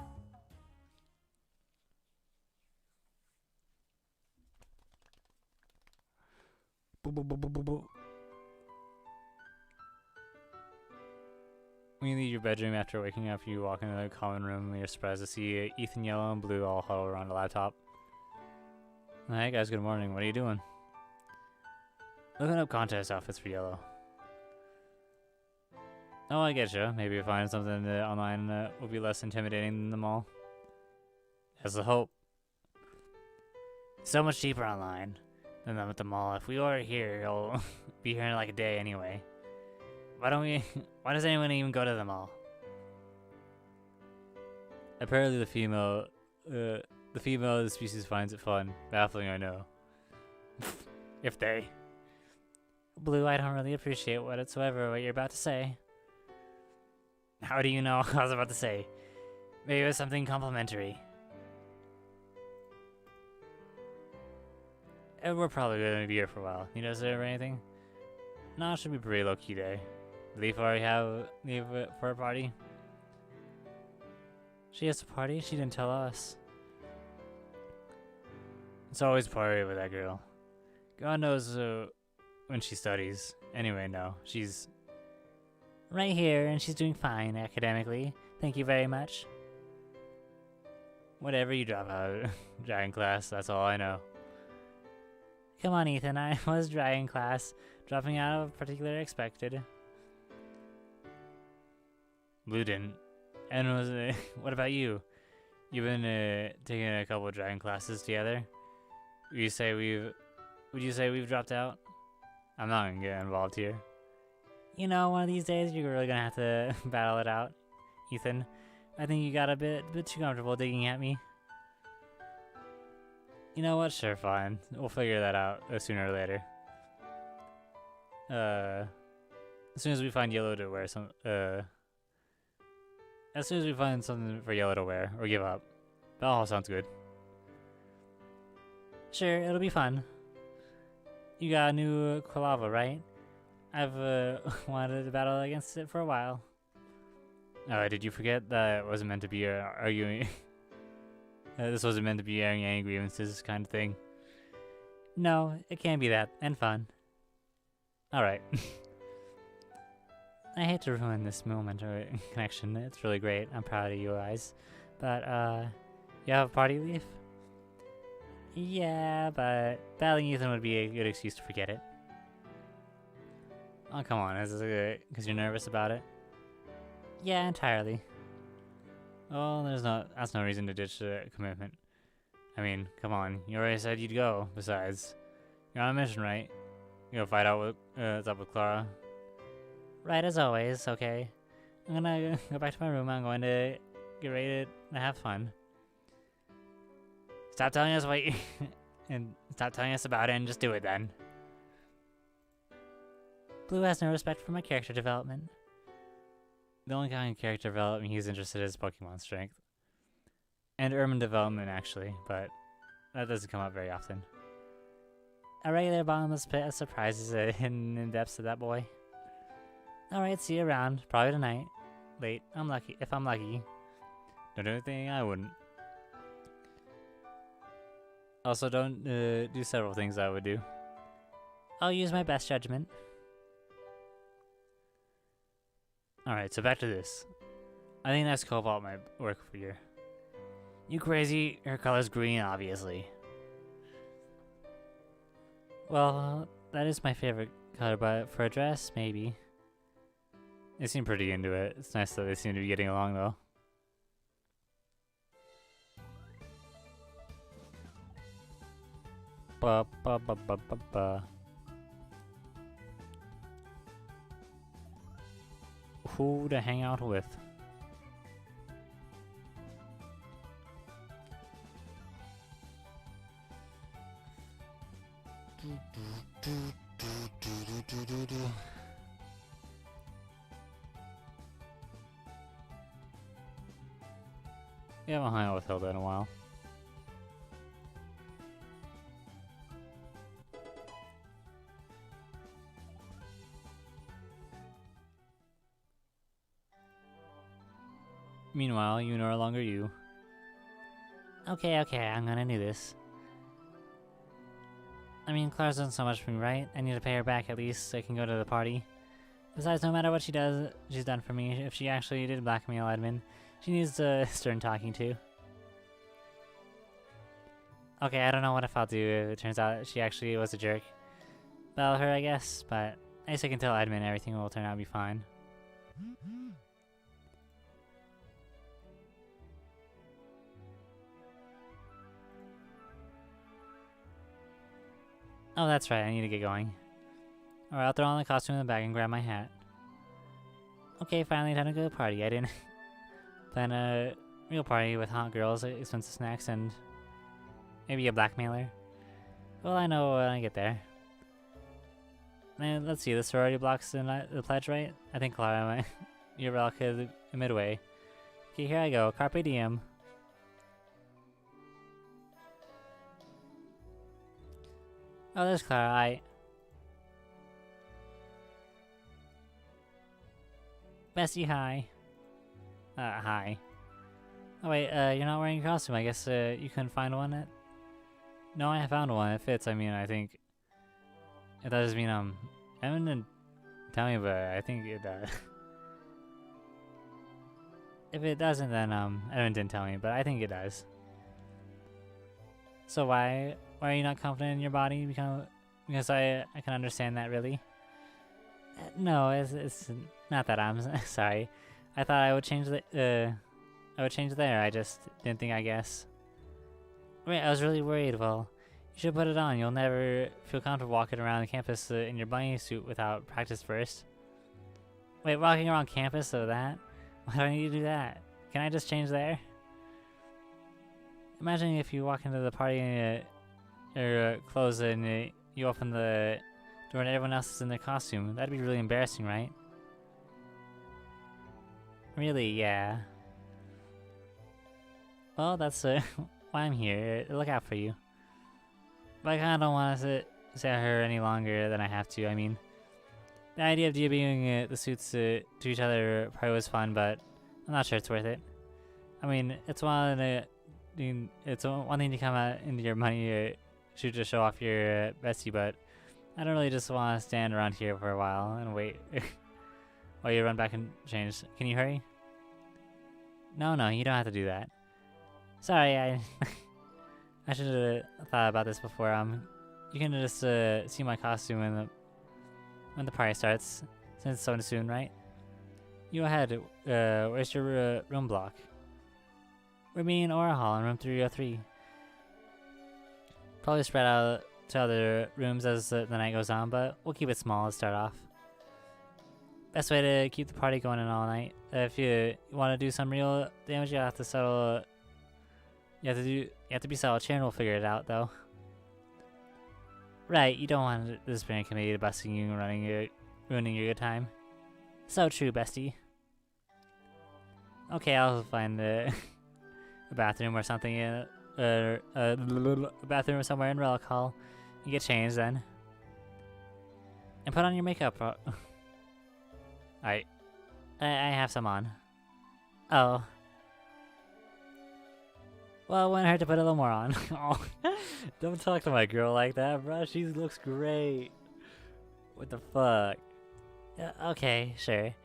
When you leave your bedroom after waking up, you walk into the common room and you're surprised to see Ethan, Yellow, and Blue all huddled around a laptop. Hey guys, good morning. What are you doing? Looking up contest outfits for Yellow. Oh, I get you. Maybe find something online that will be less intimidating than the mall. That's the hope. So much cheaper online than them at the mall. If we order here, it'll be here in like a day anyway. Why does anyone even go to the mall? Apparently the female of the species finds it fun. Baffling, I know. If they. Blue, I don't really appreciate whatsoever what you're about to say. How do you know what I was about to say? Maybe it was something complimentary. We're probably going to be here for a while. You notice there or anything? No, it should be a pretty low-key day. Leaf already have leave for a party? She has a party? She didn't tell us. It's always a party with that girl. God knows when she studies. Anyway, no. She's right here and she's doing fine academically. Thank you very much. Whatever, you drop out of dragon class, that's all I know. Come on, Ethan, I was dragon class. Dropping out of particular expected. Blue didn't. And was what about you? You've been taking a couple of dragon classes together. Would you say we've dropped out? I'm not gonna get involved here. You know, one of these days you're really gonna have to battle it out, Ethan. I think you got a bit too comfortable digging at me. You know what? Sure, fine. We'll figure that out sooner or later. As soon as we find Yellow to wear some, as soon as we find something for Yellow to wear, or give up. That all sounds good. Sure, it'll be fun. You got a new Quilava, right? I've wanted to battle against it for a while. Did you forget that it wasn't meant to be arguing? This wasn't meant to be airing any grievances kind of thing. No, it can be that, and fun. Alright. I hate to ruin this moment or connection. It's really great. I'm proud of you guys. But, you have a party leave? Yeah, but battling Ethan would be a good excuse to forget it. Oh, come on. Is this because you're nervous about it? Yeah, entirely. Oh, that's no reason to ditch the commitment. I mean, come on. You already said you'd go. Besides, you're on a mission, right? You go fight out with, what's up with Clara? Right, as always, okay. I'm gonna go back to my room. I'm going to get ready to have fun. Stop telling us what you and stop telling us about it and just do it then. Blue has no respect for my character development. The only kind of character development he's interested in is Pokemon strength. And urban development, actually, but that doesn't come up very often. A regular bottomless pit of surprises hidden in the depths of that boy. Alright, see you around. Probably tonight. Late. If I'm lucky. Don't do anything I wouldn't. Also, don't do several things I would do. I'll use my best judgment. Alright, so back to this. I think that's Cobalt might work for you. You crazy? Her color's green, obviously. Well, that is my favorite color, but for a dress, maybe. They seem pretty into it. It's nice that they seem to be getting along, though. Ba ba ba ba ba ba. Who to hang out with? We haven't hung out with Hilda in a while. Meanwhile, you no longer you. Okay, I'm gonna do this. I mean, Clara's done so much for me, right? I need to pay her back at least so I can go to the party. Besides, no matter what she's done for me. If she actually did blackmail Edmund, she needs stern talking to. Okay, I don't know what if I'll do if it turns out she actually was a jerk. Battle her, I guess, but at least I can tell Edmund everything will turn out to be fine. Oh, that's right, I need to get going. Alright, I'll throw on the costume in the bag and grab my hat. Okay, finally time to go to the party. I didn't plan a real party with hot girls, expensive snacks, and maybe a blackmailer. Well, I know when I get there. Let's see, the sorority blocks the pledge, right? I think Clara, you're relative midway. Okay, here I go. Carpe diem. Oh, there's Clara. Bessie, hi. Hi. Oh wait, you're not wearing a costume. I guess you couldn't find one. No, I found one. It fits. I mean, I think it does mean Evan didn't tell me, but I think it does. If it doesn't, then Evan didn't tell me, but I think it does. So why are you not confident in your body? Because I can understand that, really. No, it's not that I'm sorry. I thought I would change there. I just didn't think, I guess. Wait, I was really worried. Well, you should put it on. You'll never feel comfortable walking around the campus in your bunny suit without practice first. Wait, walking around campus so that? Why do I need to do that? Can I just change there? Imagine if you walk into the party and your clothes and you open the door and everyone else is in their costume. That'd be really embarrassing, right? Really, yeah. Well, that's why I'm here. Look out for you. But I kinda don't want to say her any longer than I have to. I mean, the idea of debuting the suits to each other probably was fun, but I'm not sure it's worth it. I mean, it's one of the mean, it's one thing to come out into your money shoot to show off your bestie, but I don't really just want to stand around here for a while and wait while you run back and change. Can you hurry? No, you don't have to do that. Sorry, I I should have thought about this before. You can just see my costume when the party starts, since it's so soon, right? You go ahead. Where's your room block? We're meeting Aura Hall in room 303. Probably spread out to other rooms as the night goes on, but we'll keep it small to start off. Best way to keep the party going in all night. If you want to do some real damage, you have to settle. You have to be settled. Sharon will figure it out, though. Right, you don't want the disciplinary committee busting you and ruining your good time. So true, bestie. Okay, I'll find a bathroom or something. A bathroom somewhere in Relic Hall. You get changed then. And put on your makeup. I have some on. Oh. Well, it wouldn't hurt to put a little more on. Oh, don't talk to my girl like that, bro. She looks great. What the fuck? Yeah, okay, sure.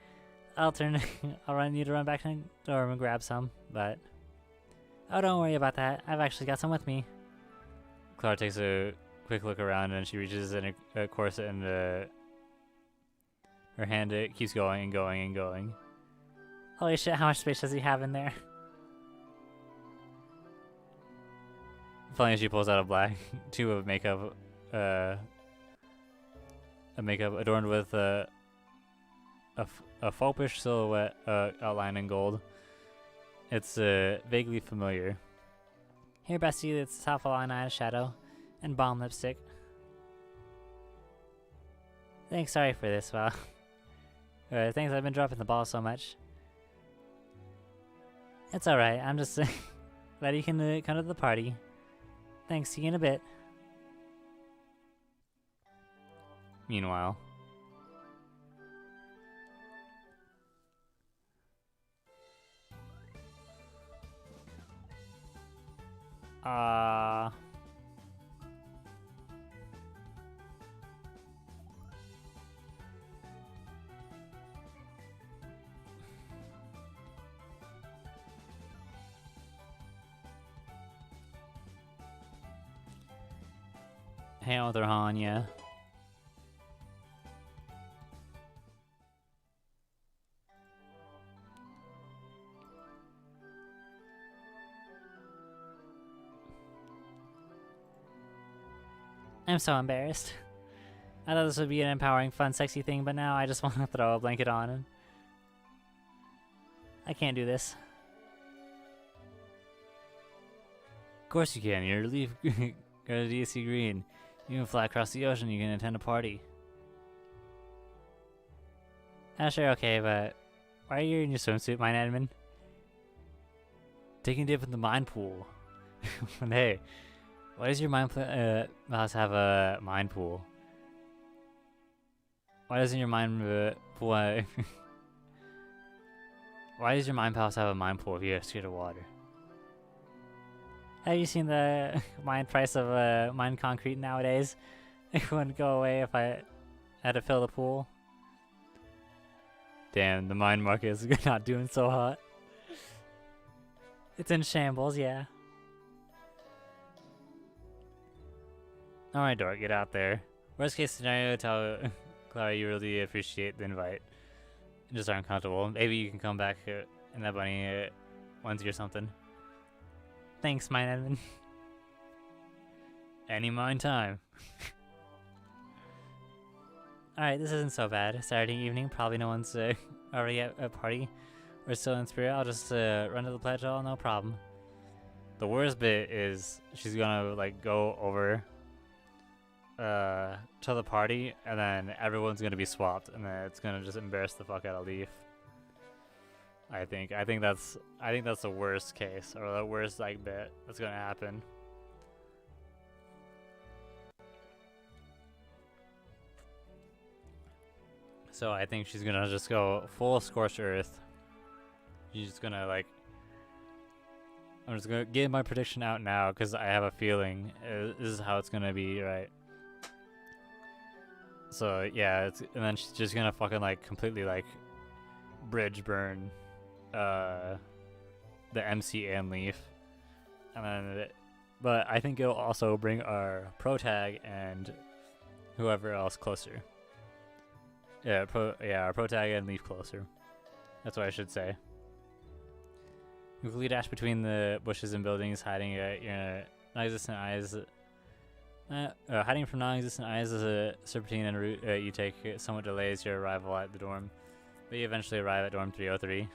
I'll need to run back to the dorm and grab some, but... Oh, don't worry about that. I've actually got some with me. Clara takes a quick look around and she reaches in a corset and her hand it keeps going and going and going. Holy shit, how much space does he have in there? Finally, she pulls out a black tube of makeup, a makeup adorned with a faupish silhouette outlined in gold. It's vaguely familiar. Here, bestie, it's soft line eyeshadow and balm lipstick. Thanks, sorry for this. Wow. Thanks, I've been dropping the ball so much. It's alright, I'm just glad you can come to the party. Thanks, see you in a bit. Meanwhile. Hang out with Rohan, yeah. I'm so embarrassed. I thought this would be an empowering, fun, sexy thing, but now I just want to throw a blanket on and... I can't do this. Of course you can, you're Leaf. Go to DC Green. You can fly across the ocean, you can attend a party. Sure, okay, but... Why are you in your swimsuit, Mine Admin? Taking a dip in the mine pool. Hey, why does your house have a mine pool? Why doesn't your mine pool... why does your mine palace have a mine pool if you have scared of water? Have you seen the mine price of mine concrete nowadays? It wouldn't go away if I had to fill the pool. Damn, the mine market is not doing so hot. It's in shambles, yeah. Alright, Dork, get out there. Worst case scenario, tell Clara you really appreciate the invite. Just aren't comfortable. Maybe you can come back in that bunny onesie or something. Thanks, Mine Admin. Any mine time. Alright, this isn't so bad. Saturday evening, probably no one's already at a party. We're still in spirit. I'll just run to the pledge hall, no problem. The worst bit is she's gonna like go over to the party and then everyone's gonna be swapped and then it's gonna just embarrass the fuck out of Leaf. I think that's the worst case or the worst like bit that's gonna happen. So I think she's gonna just go full scorched earth. She's just gonna like I'm just gonna get my prediction out now because I have a feeling this is how it's gonna be, right? So yeah, and then she's just gonna fucking like completely like bridge burn the MC and Leaf, and then but I think it'll also bring our pro tag and whoever else closer. Yeah, our pro tag and Leaf closer. That's what I should say. Quickly dash between the bushes and buildings, hiding your non-existent eyes. Hiding from non-existent eyes is a serpentine and route you take. Somewhat delays your arrival at the dorm, but you eventually arrive at dorm 303.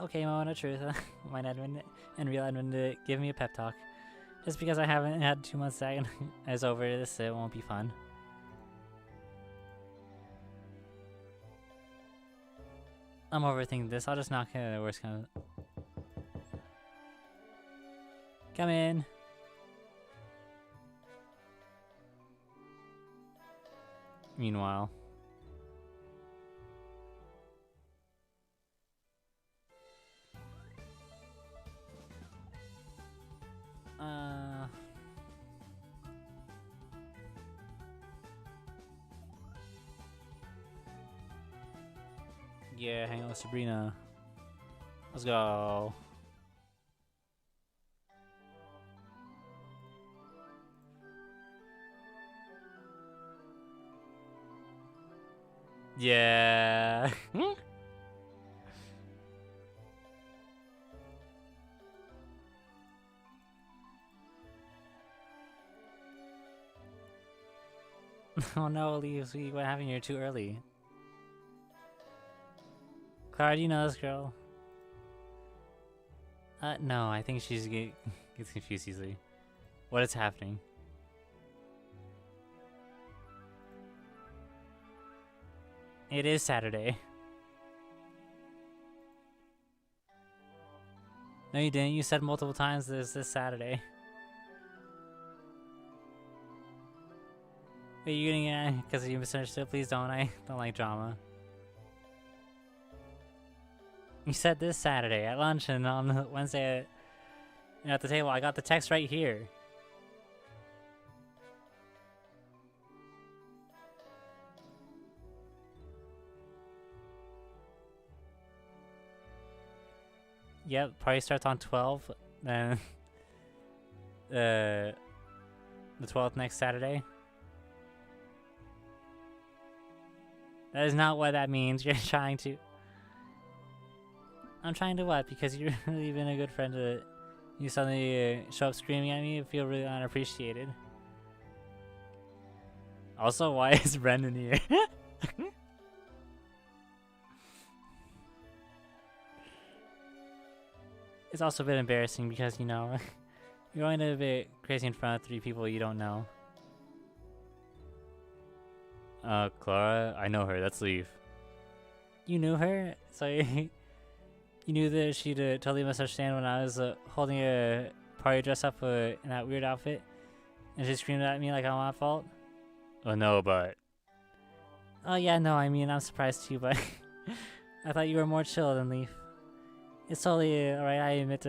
Okay, moment of truth. My admin and real admin to give me a pep talk. Just because I haven't had 2 months tag is over, this it won't be fun. I'm overthinking this. I'll just knock the worst kind of. Come in. Meanwhile. Yeah, hang out with Sabrina. Let's go. Yeah. Oh no, Leaves, what happened? You're too early. Clara, do you know this girl? No, I think she's gets confused easily. What is happening? It is Saturday. No, you didn't. You said multiple times this Saturday. Wait, you gonna get because you misunderstood? Please don't. I don't like drama. You said this Saturday at lunch and on Wednesday at the table. I got the text right here. Yep, party starts on 12, then the 12th next Saturday. That is not what that means. You're trying to... I'm trying to what? Because you've really been a good friend to... You suddenly show up screaming at me and feel really unappreciated. Also, why is Brendan here? It's also a bit embarrassing because, you know, you're going a bit crazy in front of 3 people you don't know. Clara? I know her, that's Leaf. You knew her? So you knew that she'd totally misunderstand when I was holding a party dress up in that weird outfit? And she screamed at me like I'm my fault? Oh no, but... Oh yeah, no, I mean, I'm surprised too, but... I thought you were more chill than Leaf. It's totally alright, I admit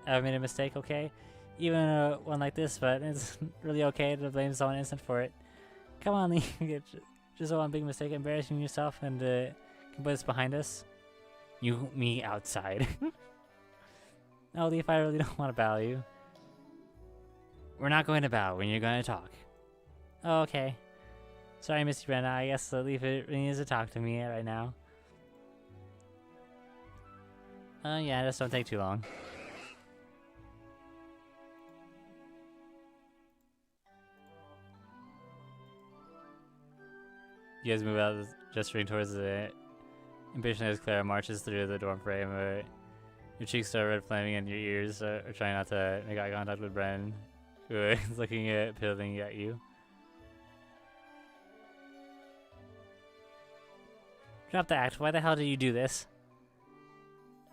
I've made a mistake, okay? Even one like this, but it's really okay to blame someone innocent for it. Come on, Leaf, just one big mistake, embarrassing yourself, and can put this behind us. You, me, outside. No, Leaf, I really don't want to battle you. We're not going to battle when you're going to talk. Oh, okay. Sorry, Mr. Brenda, I guess Leaf really needs to talk to me right now. Yeah, just don't take too long. You guys move out, gesturing towards the impatient as Clara marches through the dorm frame. Your cheeks are red flaming and your ears are trying not to make eye contact with Bren, who is looking at pivoting at you. Drop the act. Why the hell did you do this?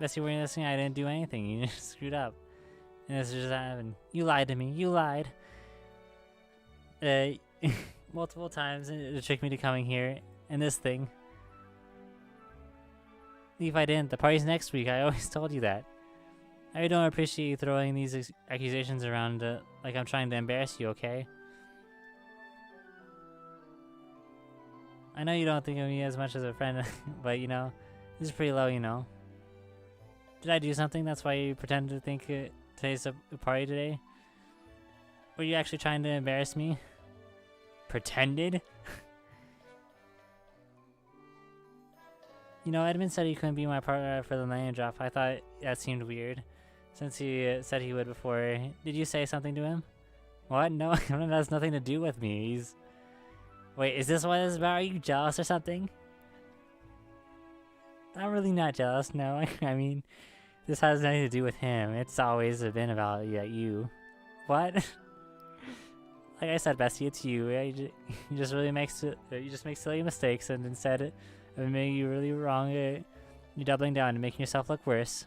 Best you wearing this thing, I didn't do anything. You just screwed up. And this just happened. You lied to me. You lied. Multiple times to trick me to coming here. And this thing. Leaf, I didn't. The party's next week. I always told you that. I don't appreciate you throwing these accusations around like I'm trying to embarrass you, okay? I know you don't think of me as much as a friend, but you know, this is pretty low, you know. Did I do something? That's why you pretend to think today's a party today? Were you actually trying to embarrass me? Pretended? You know, Edmund said he couldn't be my partner for the name drop. I thought that seemed weird, since he said he would before. Did you say something to him? What? No, that has nothing to do with me. He's... Wait, is this what it's about? Are you jealous or something? I'm really not jealous, no. I mean, this has nothing to do with him. It's always been about you. What? Like I said, Bessie, it's you. You just really make silly mistakes, and instead of making you really wrong, you're doubling down and making yourself look worse.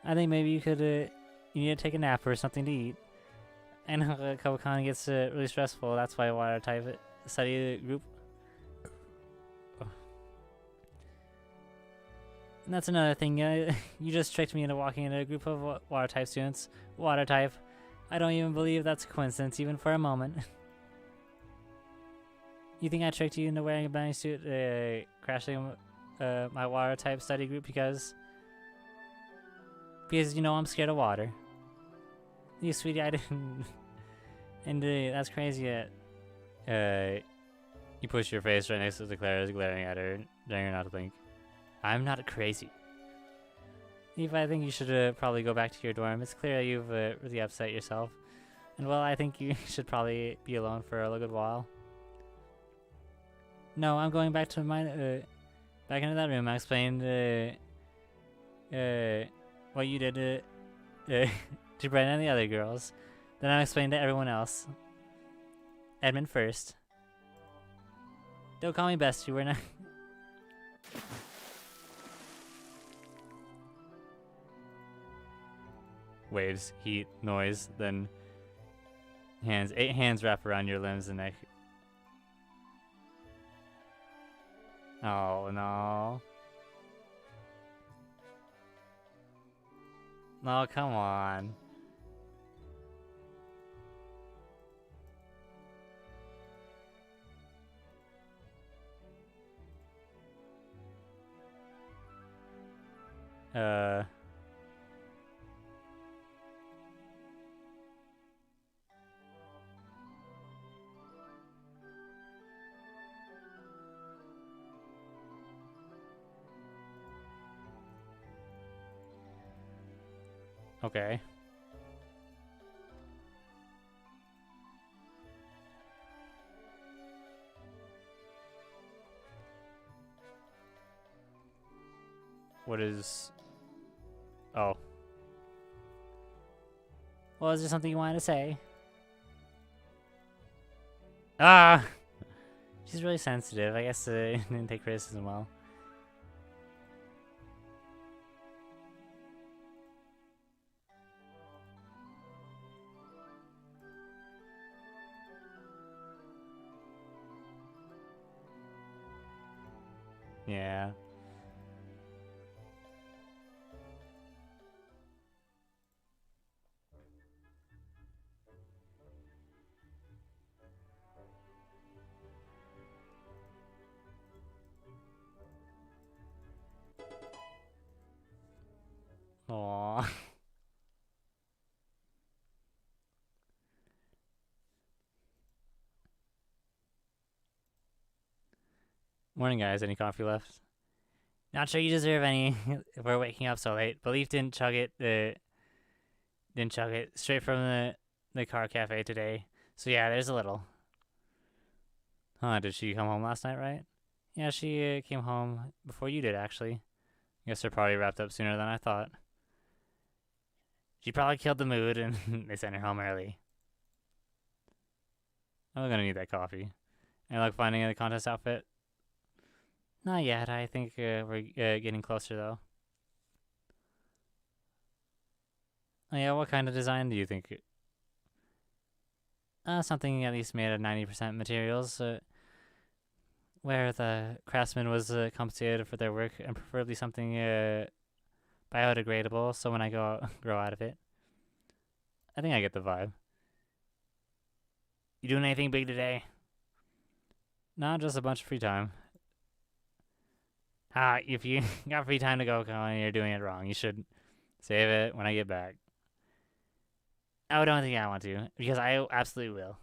I think maybe you could, you need to take a nap or something to eat. I know Kobokan gets really stressful. That's why water type study group. And that's another thing. You just tricked me into walking into a group of water type students. Water type. I don't even believe that's a coincidence, even for a moment. You think I tricked you into wearing a bunny suit, crashing my water type study group because you know I'm scared of water. You sweetie, I didn't. And that's crazy. You push your face right next to Clara's, glaring at her, daring her not to think. I'm not crazy. Eve, I think you should probably go back to your dorm. It's clear you've really upset yourself. And well, I think you should probably be alone for a good while. No, I'm going back to my, back into that room. I explained, what you did to Brenna and the other girls. Then I explained to everyone else. Edmund first. Don't call me bestie, we're not... Waves, heat, noise, then hands. 8 hands wrap around your limbs and neck. Oh no. No, come on. Okay. What is... Oh. Well, is there something you wanted to say? Ah! She's really sensitive. I guess didn't take criticism well. Yeah. Aww. Morning, guys. Any coffee left? Not sure you deserve any if we're waking up so late. Belief didn't chug it straight from the car cafe today. So yeah, there's a little. Huh, did she come home last night, right? Yeah, she came home before you did, actually. Guess her party wrapped up sooner than I thought. She probably killed the mood and they sent her home early. I'm gonna need that coffee. And like finding a contest outfit? Not yet. I think we're getting closer, though. Oh, yeah, what kind of design do you think? Something at least made of 90% materials, where the craftsman was compensated for their work, and preferably something biodegradable, so when I grow out of it. I think I get the vibe. You doing anything big today? No, just a bunch of free time. If you got free time to go, Colin, you're doing it wrong. You should save it when I get back. I don't think I want to, because I absolutely will.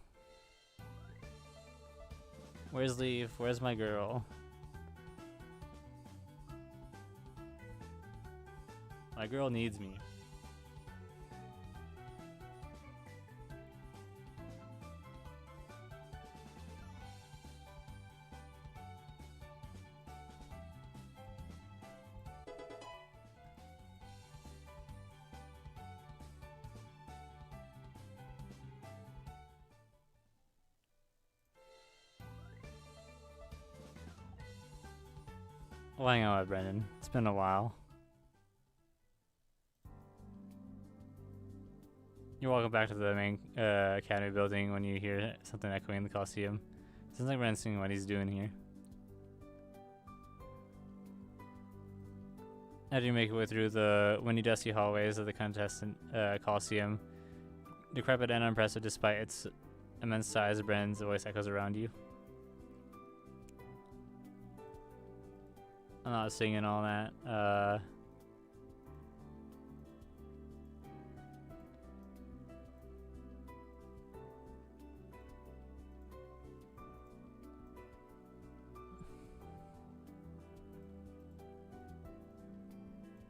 Where's Leaf? Where's my girl? My girl needs me. Well, hang on, Brendan. It's been a while. You're welcome back to the main academy building when you hear something echoing in the Coliseum. Sounds like Brendan's seeing what he's doing here. As you make your way through the windy, dusty hallways of the contestant Coliseum, decrepit and unimpressive despite its immense size, Brendan's voice echoes around you. I'm not singing all that.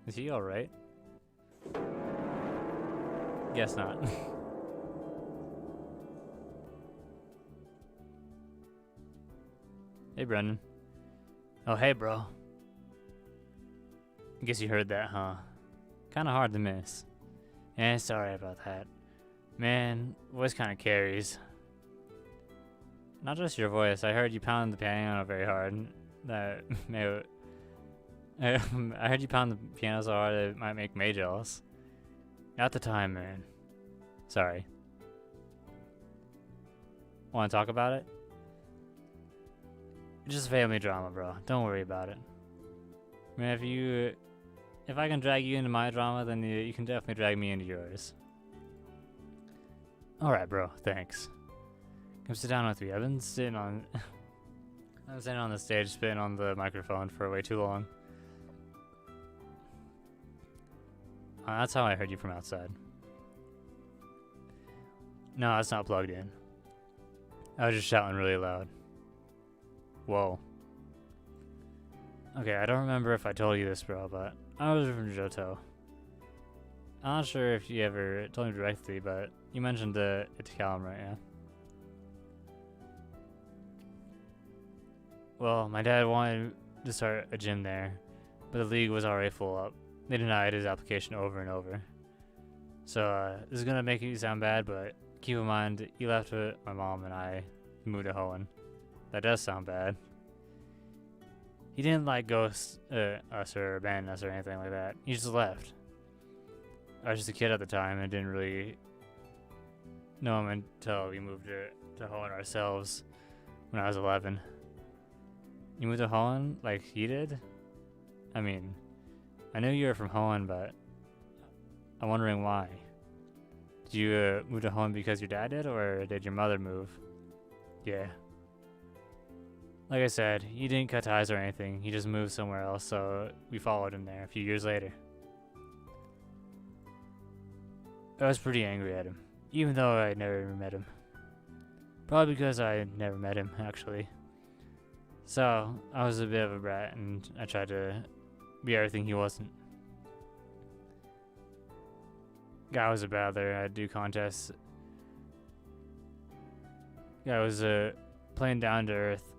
Is he alright? Guess not. Hey, Brendan. Oh, hey, bro. Guess you heard that, huh? Kinda hard to miss. Eh, sorry about that. Man, voice kinda carries. Not just your voice, I heard you pound the piano very hard. That may... I heard you pound the piano so hard it might make May jealous. Not the time, man. Sorry. Wanna talk about it? It's just family drama, bro. Don't worry about it. Man, if I can drag you into my drama, then you can definitely drag me into yours. Alright, bro. Thanks. Come sit down with me. I've been sitting on... I'm sitting on the stage spitting on the microphone for way too long. That's how I heard you from outside. No, that's not plugged in. I was just shouting really loud. Whoa. Okay, I don't remember if I told you this, bro, but I was from Johto. I'm not sure if you ever told me directly, but you mentioned the Itacalum, right? Yeah. Well, my dad wanted to start a gym there, but the league was already full up. They denied his application over and over. So, this is gonna make you sound bad, but keep in mind, he left with my mom and I moved to Hoenn. That does sound bad. He didn't like ghost us or abandon us or anything like that. He just left. I was just a kid at the time and didn't really know him until we moved to Hoenn ourselves when I was 11. You moved to Hoenn like he did? I mean, I knew you were from Hoenn, but I'm wondering why. Did you move to Hoenn because your dad did, or did your mother move? Yeah. Like I said, he didn't cut ties or anything. He just moved somewhere else, so we followed him there a few years later. I was pretty angry at him, even though I never met him. Probably because I never met him, actually. So, I was a bit of a brat, and I tried to be everything he wasn't. Guy was a battler. I'd do contests. Guy was playing down to earth.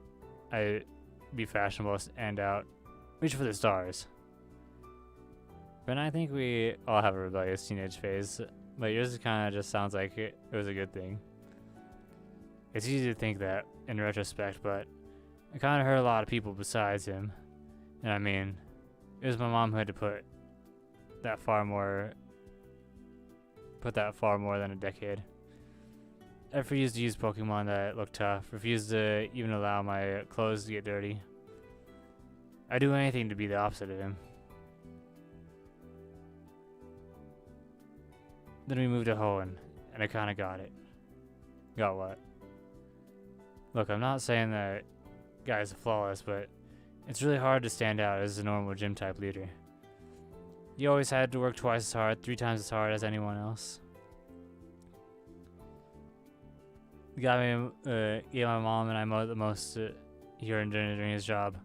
I'd be fashionable and out. Reach for the stars. But I think we all have a rebellious teenage phase. But yours kind of just sounds like it was a good thing. It's easy to think that in retrospect, but I kind of hurt a lot of people besides him. And I mean, it was my mom who had to put that far more than a decade. I refused to use Pokemon that looked tough, refused to even allow my clothes to get dirty. I'd do anything to be the opposite of him. Then we moved to Hoenn, and I kinda got it. Got what? Look, I'm not saying that guys are flawless, but it's really hard to stand out as a normal gym type leader. You always had to work twice as hard, 3 times as hard as anyone else. The guy gave my mom and I the most here during his job.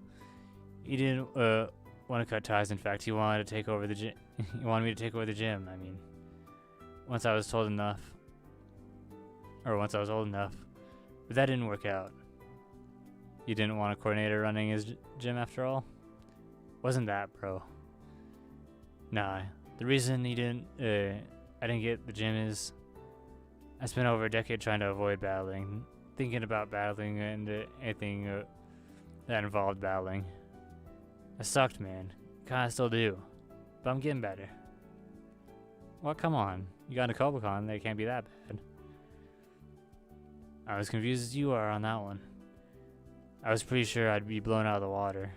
He didn't want to cut ties. In fact, he wanted to take over the gym. He wanted me to take over the gym. I mean, once I was old enough, but that didn't work out. You didn't want a coordinator running his gym after all? Wasn't that, bro? Nah, the reason I didn't get the gym is I spent over a decade trying to avoid battling, thinking about battling and anything that involved battling. I sucked, man. Kinda still do, but I'm getting better. Well, come on. You got a Kobukan, they can't be that bad. I was confused as you are on that one. I was pretty sure I'd be blown out of the water.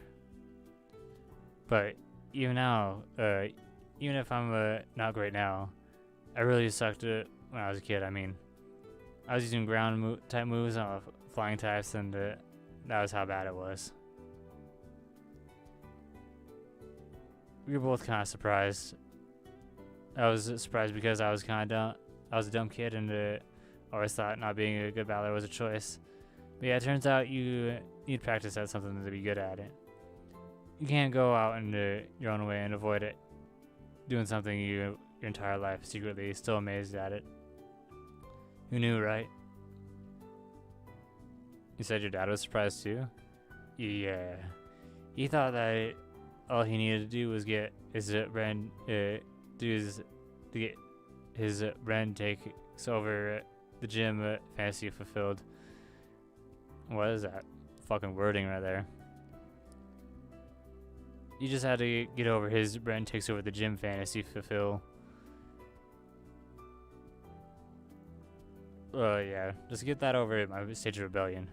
But even now, even if I'm not great now, I really sucked when I was a kid. I mean, I was using ground type moves on flying types, and that was how bad it was. We were both kind of surprised. I was surprised because I was kind of dumb. I was a dumb kid and always thought not being a good battler was a choice. But yeah, it turns out you need practice at something to be good at it. You can't go out and your own way and avoid it. Doing something your entire life secretly still amazed at it. Who knew, right? You said your dad was surprised too? Yeah. He thought that all he needed to do was get his brand takes over the gym fantasy fulfilled. What is that fucking wording right there? You just had to get over his brand takes over the gym fantasy fulfill. Yeah, just get that over at my stage of rebellion.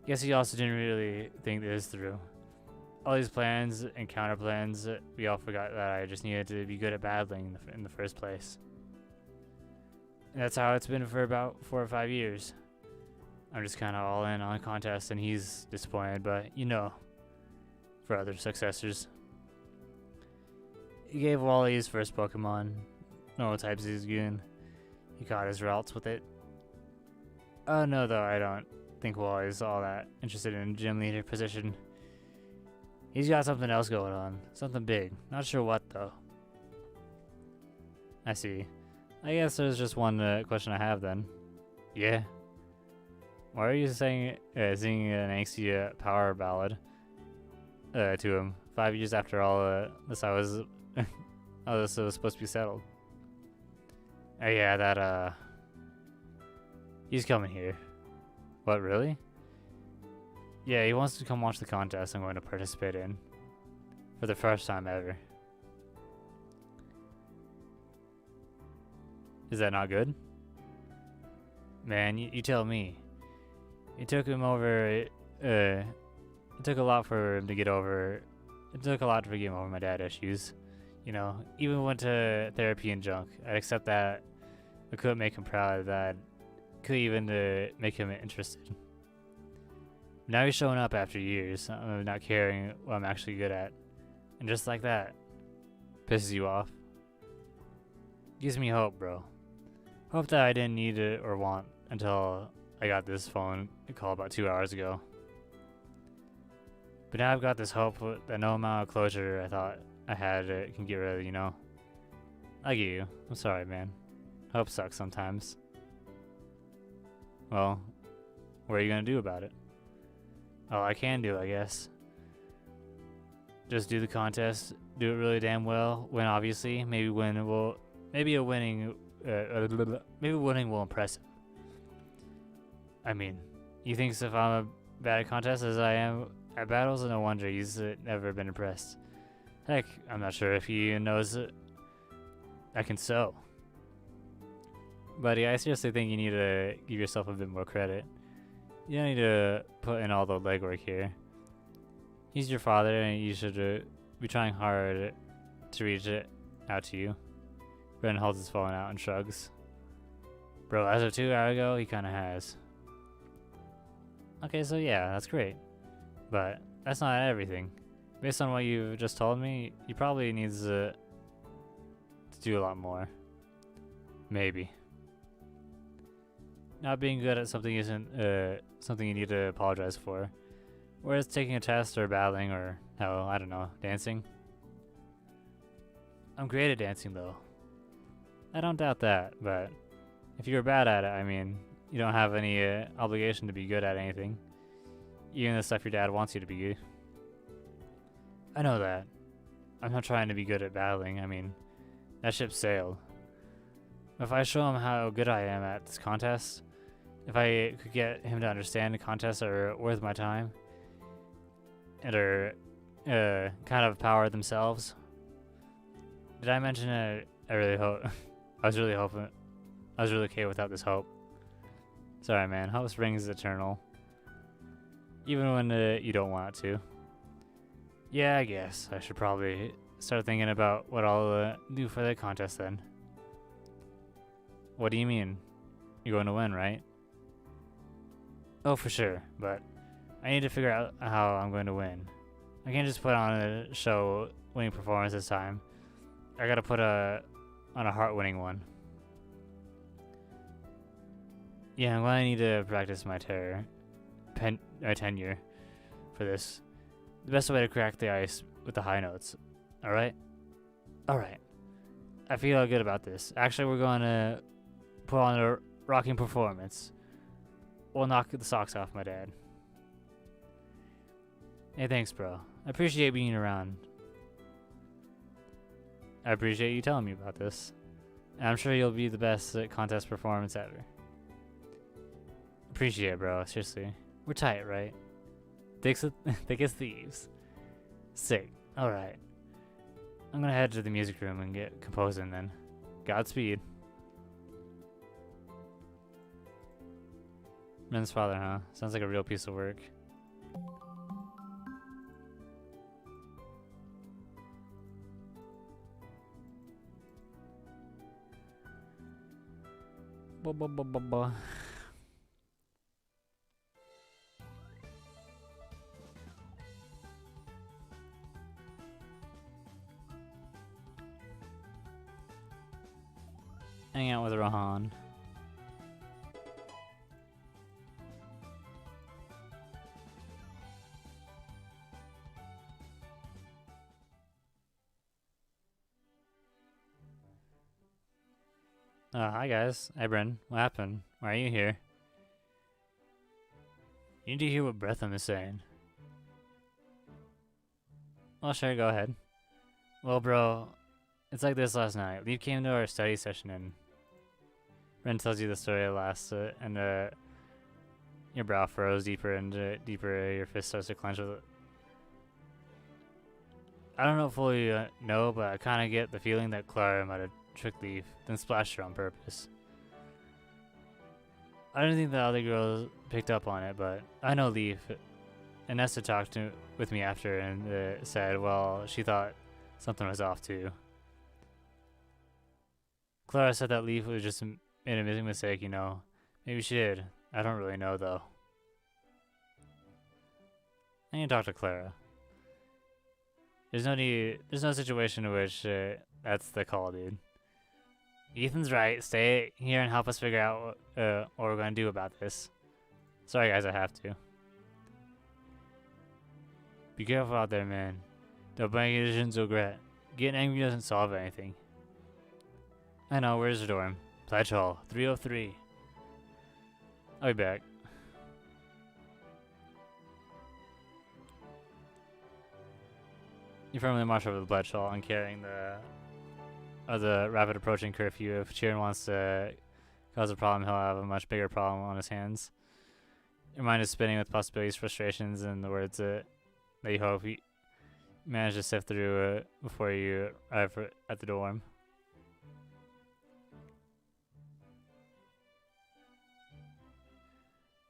Guess he also didn't really think this through. All these plans and counter plans, we all forgot that I just needed to be good at battling in the first place. And that's how it's been for about 4 or 5 years. I'm just kind of all in on contests, and he's disappointed, but you know, for other successors. He gave Wally his first Pokemon. Normal types he's good. He caught his routes with it. Oh no, though, I don't think Wally's all that interested in gym leader position. He's got something else going on. Something big. Not sure what, though. I see. I guess there's just one question I have, then. Yeah? Why are you singing an angsty power ballad to him 5 years after all this I was supposed to be settled? Oh yeah, that he's coming here. What, really? Yeah, he wants to come watch the contest I'm going to participate in. For the first time ever. Is that not good? Man, you tell me. It took him over, it took a lot for him to get over, it took a lot to get him over my dad issues. You know, even went to therapy and junk. I'd accept that I couldn't make him proud, that could even make him interested. Now he's showing up after years, not caring what I'm actually good at. And just like that, pisses you off. Gives me hope, bro. Hope that I didn't need it or want until I got this phone call about 2 hours ago. But now I've got this hope that no amount of closure I thought I had can get rid of, you know? I get you. I'm sorry, man. Hope sucks sometimes. Well, what are you gonna do about it? All I can do, I guess. Just do the contest, do it really damn well, win obviously, maybe winning will impress him. I mean, he thinks if I'm a bad at contests as I am at battles, no wonder he's never been impressed. Heck, I'm not sure if he knows I can sew. Buddy, I seriously think you need to give yourself a bit more credit. You don't need to put in all the legwork here. He's your father and you should be trying hard to reach it out to you. Bren holds his phone out and shrugs. Bro, as of 2 hours ago, he kinda has. Okay, so yeah, that's great. But that's not everything. Based on what you've just told me, he probably needs to do a lot more. Maybe. Not being good at something isn't something you need to apologize for. Whereas taking a test or battling or, hell, I don't know, dancing. I'm great at dancing though. I don't doubt that, but if you're bad at it, I mean, you don't have any obligation to be good at anything. Even the stuff your dad wants you to be. I know that. I'm not trying to be good at battling, I mean, that ship sailed. If I show him how good I am at this contest, if I could get him to understand the contests are worth my time, and are kind of power themselves. Did I mention it? I really hope. I was really hoping. I was really okay without this hope. Sorry, man. Hope springs eternal. Even when you don't want it to. Yeah, I guess I should probably start thinking about what I'll do for the contest then. What do you mean? You're going to win, right? Oh, for sure, but I need to figure out how I'm going to win. I can't just put on a show winning performance this time. I gotta put on a heart-winning one. Yeah, I'm going to need to practice my tenure for this. The best way to crack the ice with the high notes. Alright? Alright. I feel good about this. Actually, we're going to put on a rocking performance. We'll knock the socks off my dad. Hey, thanks, bro. I appreciate being around. I appreciate you telling me about this. And I'm sure you'll be the best contest performance ever. Appreciate it, bro. Seriously. We're tight, right? Thick as thieves. Sick. Alright. I'm gonna head to the music room and get composing then. Godspeed. Ren's father, huh? Sounds like a real piece of work. Ba. Hang out with Rohan. Hi guys. Hi Bren. What happened? Why are you here? You need to hear what Bretham is saying. Well, sure, go ahead. Well, bro, it's like this last night. Leaf came to our study session and Bren tells you the story last, and your brow furrows deeper and deeper. Your fist starts to clench with it. I don't know fully know, but I kind of get the feeling that Clara might have tricked Leaf, then splashed her on purpose. I don't think the other girls picked up on it, but I know Leaf. And Nesta talked with me after and said, well, she thought something was off too. Clara said that Leaf was just made a mistake, you know. Maybe she did. I don't really know though. I need to talk to Clara. There's no situation in which that's the call, dude. Ethan's right. Stay here and help us figure out what we're going to do about this. Sorry, guys, I have to. Be careful out there, man. The blanket isn't so great. Getting angry doesn't solve anything. I know, where's the dorm? Pledge Hall, 303. I'll be back. You firmly march over the Pledge Hall and carrying the rapid approaching curfew. If Chiron wants to cause a problem, he'll have a much bigger problem on his hands. Your mind is spinning with possibilities, frustrations, and the words that you hope you manage to sift through before you arrive at the dorm.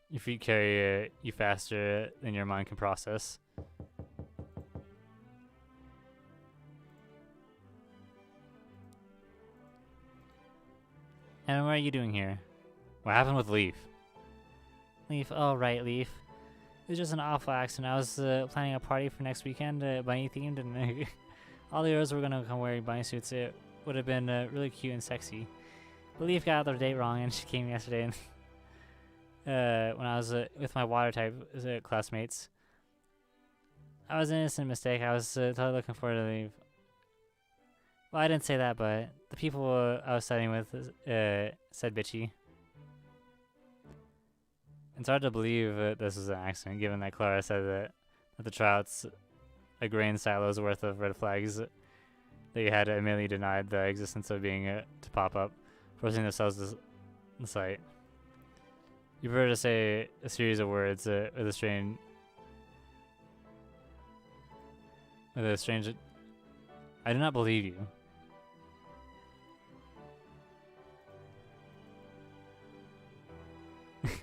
Your feet carry you faster than your mind can process. And what are you doing here? What happened with Leaf? Leaf, oh right, Leaf. It was just an awful accident. I was planning a party for next weekend, bunny themed, and all the girls were gonna come wearing bunny suits. It would have been really cute and sexy. But Leaf got their date wrong, and she came yesterday, and when I was with my water type classmates. I was an innocent mistake. I was totally looking forward to Leaf. Well, I didn't say that, but the people I was studying with said bitchy. It's hard to believe this was an accident, given that Clara said that the trout's a grain silo's worth of red flags that you had immediately denied the existence of being to pop up, forcing themselves to the site. You prefer to say a series of words with a strange. I do not believe you.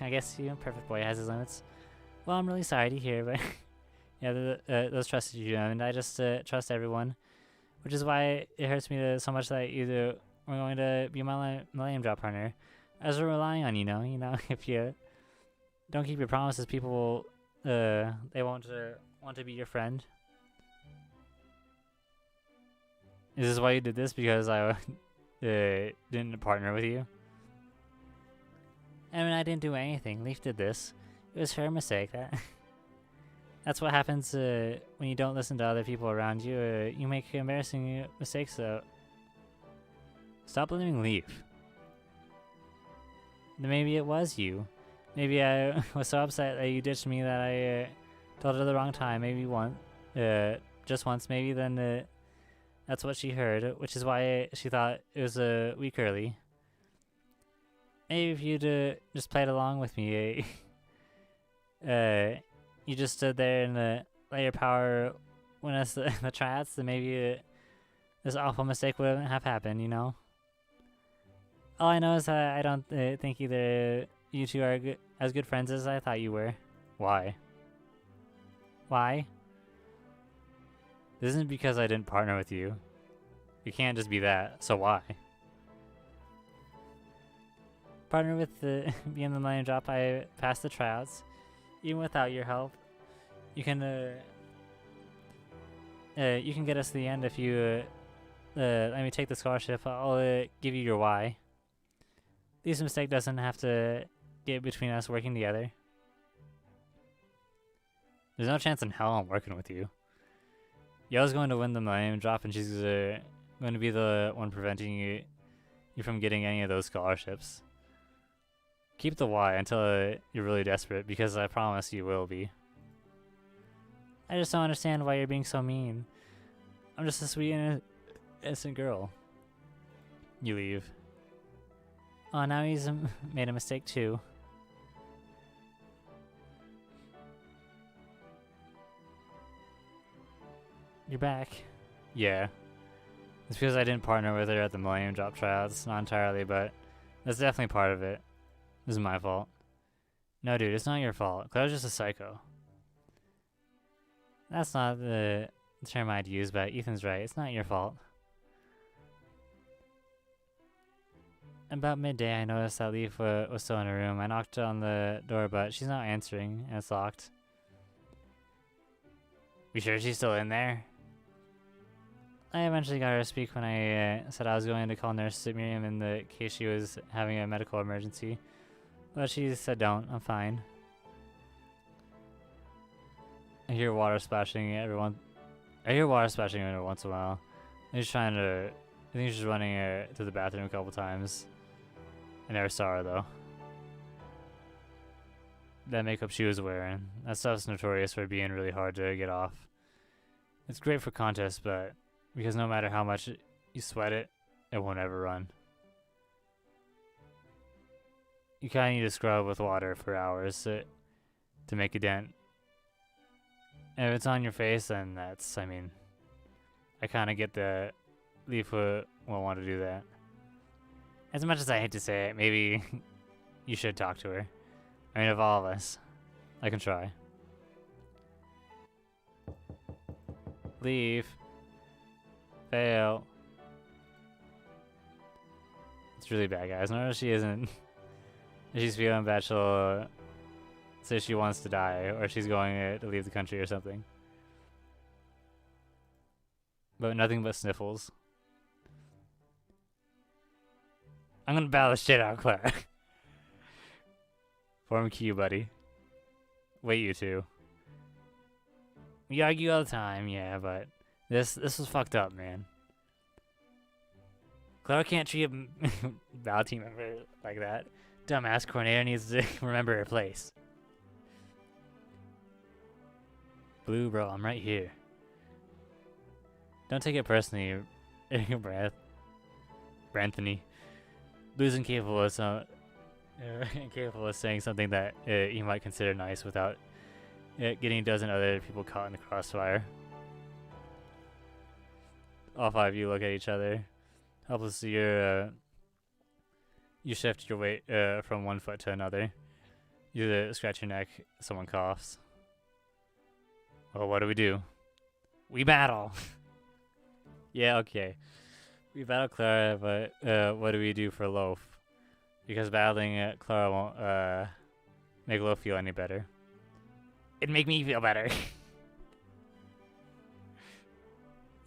I guess perfect boy has his limits. Well, I'm really sorry to hear, but yeah, those trusted you, and I just trust everyone, which is why it hurts me so much that you were going to be my Millennium Drop partner, as we're relying on you know, if you don't keep your promises, people will, they won't want to be your friend. Is this why you did this? Because I didn't partner with you? I mean, I didn't do anything. Leaf did this. It was her mistake. That's what happens when you don't listen to other people around you. You make embarrassing mistakes. Stop blaming Leaf. Maybe it was you. Maybe I was so upset that you ditched me that I told her the wrong time. Maybe just once. Maybe then that's what she heard, which is why she thought it was a week early. Maybe if you'd just played along with me, you just stood there and let your power win us the tryouts, then maybe this awful mistake wouldn't have happened, you know? All I know is that I don't think either you two are as good friends as I thought you were. Why? Why? This isn't because I didn't partner with you. It can't just be that, so why? Partner with being the Millennium Drop, I passed the tryouts. Even without your help, you can get us to the end if you let me take the scholarship. I'll give you your why. This mistake doesn't have to get between us working together. There's no chance in hell I'm working with you. Yell's going to win the Millennium Drop, and she's going to be the one preventing you from getting any of those scholarships. Keep the why until you're really desperate, because I promise you will be. I just don't understand why you're being so mean. I'm just a sweet and innocent girl. You leave. Oh, now he's made a mistake too. You're back. Yeah. It's because I didn't partner with her at the Millennium Drop tryouts. Not entirely, but that's definitely part of it. This is my fault. No, dude, it's not your fault. Claire's just a psycho. That's not the term I'd use, but Ethan's right. It's not your fault. About midday, I noticed that Leaf was still in her room. I knocked on the door, but she's not answering, and it's locked. You sure she's still in there? I eventually got her to speak when I said I was going to call Nurse Miriam in the case she was having a medical emergency. But she said don't, I'm fine. I hear water splashing every once in a while. I think she's running to the bathroom a couple times. I never saw her though. That makeup she was wearing, that stuff's notorious for being really hard to get off. It's great for contests, but because no matter how much you sweat it, it won't ever run. You kind of need to scrub with water for hours to make a dent. And if it's on your face, then that's, I mean, I kind of get the Leaf won't want to do that. As much as I hate to say it, maybe you should talk to her. I mean, of all of us, I can try. Leaf. Fail. It's really bad, guys. No, she isn't. She's feeling bad, she'll say she wants to die, or she's going to leave the country or something. But nothing but sniffles. I'm gonna battle the shit out of Clara. Form Q, buddy. Wait, you two. We argue all the time, yeah, but this was fucked up, man. Clara can't treat a battle team member like that. Dumbass coordinator needs to remember her place. Blue, bro, I'm right here. Don't take it personally, Branthony. Blue's incapable of saying something that he might consider nice without getting a dozen other people caught in the crossfire. All five of you look at each other. Helplessly, you shift your weight from one foot to another. You scratch your neck. Someone coughs. Well, what do? We battle. Yeah, okay. We battle Clara, but what do we do for Loaf? Because battling Clara won't make Loaf feel any better. It'd make me feel better.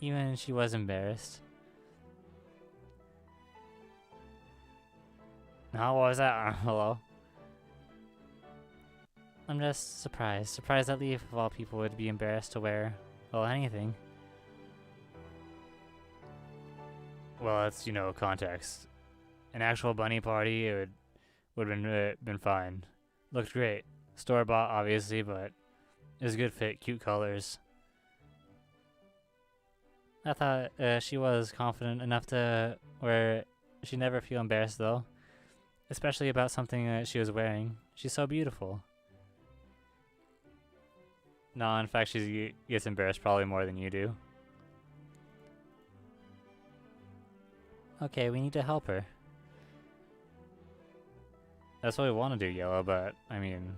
Even she was embarrassed. How was that? Hello? I'm just surprised. Surprised that Leaf, of all people, would be embarrassed to wear, well, anything. Well, it's, you know, context. An actual bunny party, it would have been fine. Looked great. Store-bought, obviously, but it was a good fit, cute colors. I thought she was confident enough to where she'd never feel embarrassed, though. Especially about something that she was wearing. She's so beautiful. No, in fact, she gets embarrassed probably more than you do. Okay, we need to help her. That's what we want to do, Yellow, but, I mean,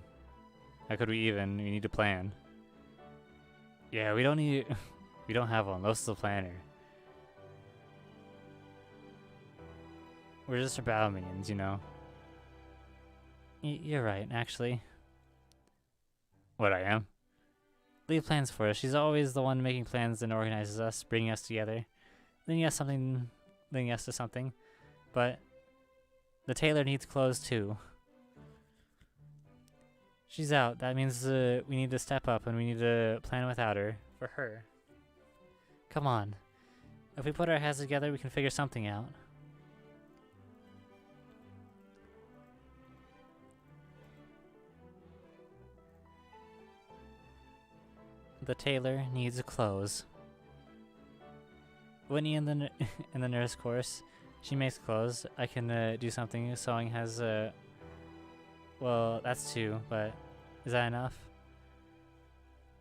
how could we even? We need to plan. Yeah, we don't need... we don't have one. Los is the planner. We're just her battle minions, you know? You're right, actually. What, I am? Leave plans for us. She's always the one making plans and organizes us, bringing us together. Leading us to something. But the tailor needs clothes too. She's out. That means we need to step up and we need to plan without her. For her. Come on. If we put our heads together, we can figure something out. The tailor needs clothes. Whitney in the nurse course, she makes clothes. I can do something. Sewing has well, that's two, but is that enough?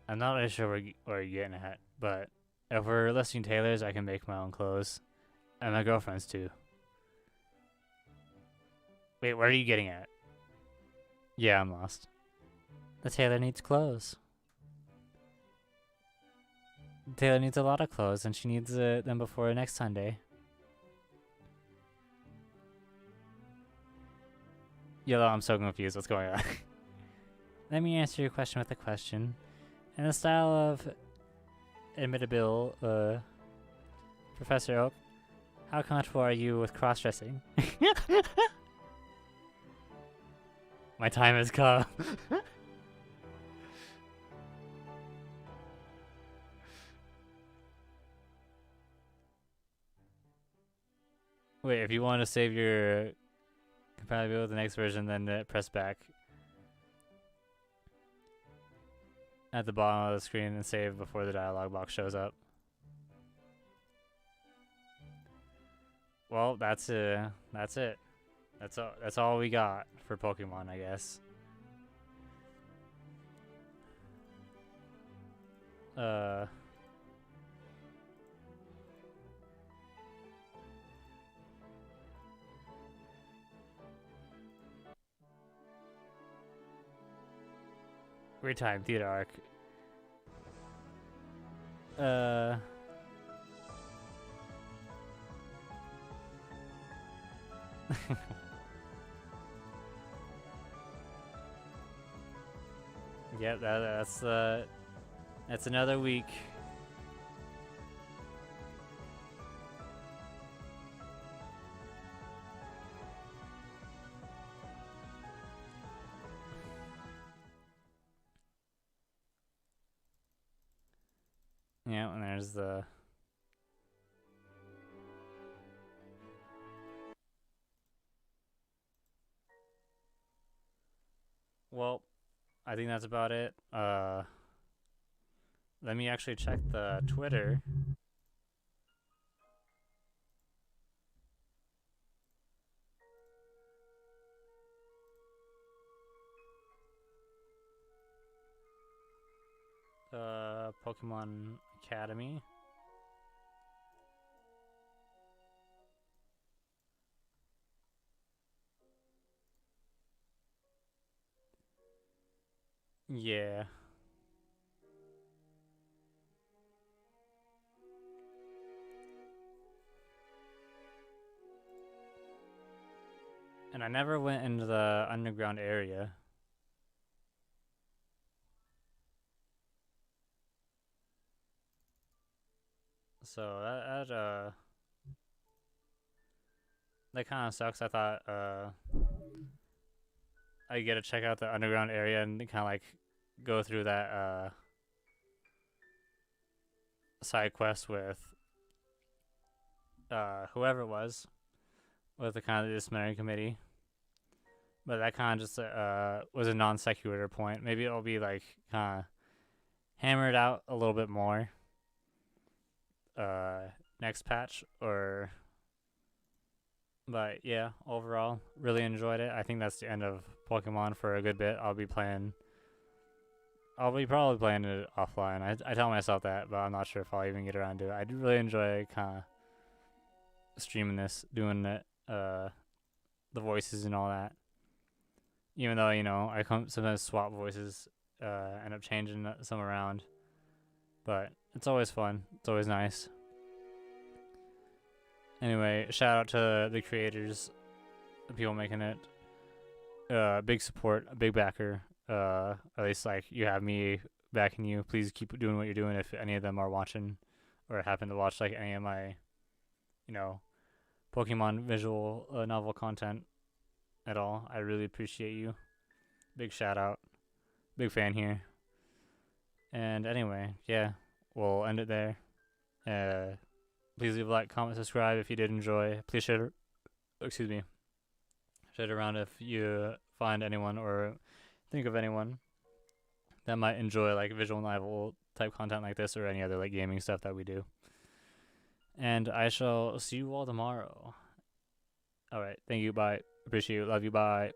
I'm not really sure where you're getting at, but if we're listing tailors, I can make my own clothes, and my girlfriend's too. Wait, where are you getting at? Yeah, I'm lost. The tailor needs clothes. Taylor needs a lot of clothes, and she needs them before next Sunday. Yellow, I'm so confused. What's going on? Let me answer your question with a question. In the style of Admittable, Professor Oak, how comfortable are you with cross-dressing? My time has come. Wait, if you want to save your compatibility with the next version, then press back at the bottom of the screen and save before the dialog box shows up. Well, that's it. That's all we got for Pokemon, I guess. Great time, theater arc. Yep, that's another week. Yeah, and there's the well, I think that's about it. Let me actually check the Twitter. Pokemon Academy. Yeah. And I never went into the underground area. So that kind of sucks. I thought I get to check out the underground area and kind of like go through that side quest with whoever it was with the kind of disciplinary committee. But that kind of just was a non sequitur point. Maybe it'll be like kind of hammered out a little bit more next patch, or but yeah, overall really enjoyed it. I think that's the end of Pokemon for a good bit. I'll be probably playing it offline. I tell myself that, but I'm not sure if I'll even get around to it. I do really enjoy kind of streaming this, doing it, the voices and all that. Even though, you know, I sometimes swap voices, end up changing some around. But it's always fun. It's always nice. Anyway, shout out to the creators, the people making it. Big support, a big backer. At least, like, you have me backing you. Please keep doing what you're doing if any of them are watching or happen to watch, like, any of my, you know, Pokemon visual novel content at all. I really appreciate you. Big shout out. Big fan here. And anyway, yeah, we'll end it there. Please leave a like, comment, subscribe if you did enjoy. Please share it around if you find anyone or think of anyone that might enjoy like visual novel type content like this or any other like gaming stuff that we do. And I shall see you all tomorrow. Alright, thank you, bye. Appreciate you, love you, bye.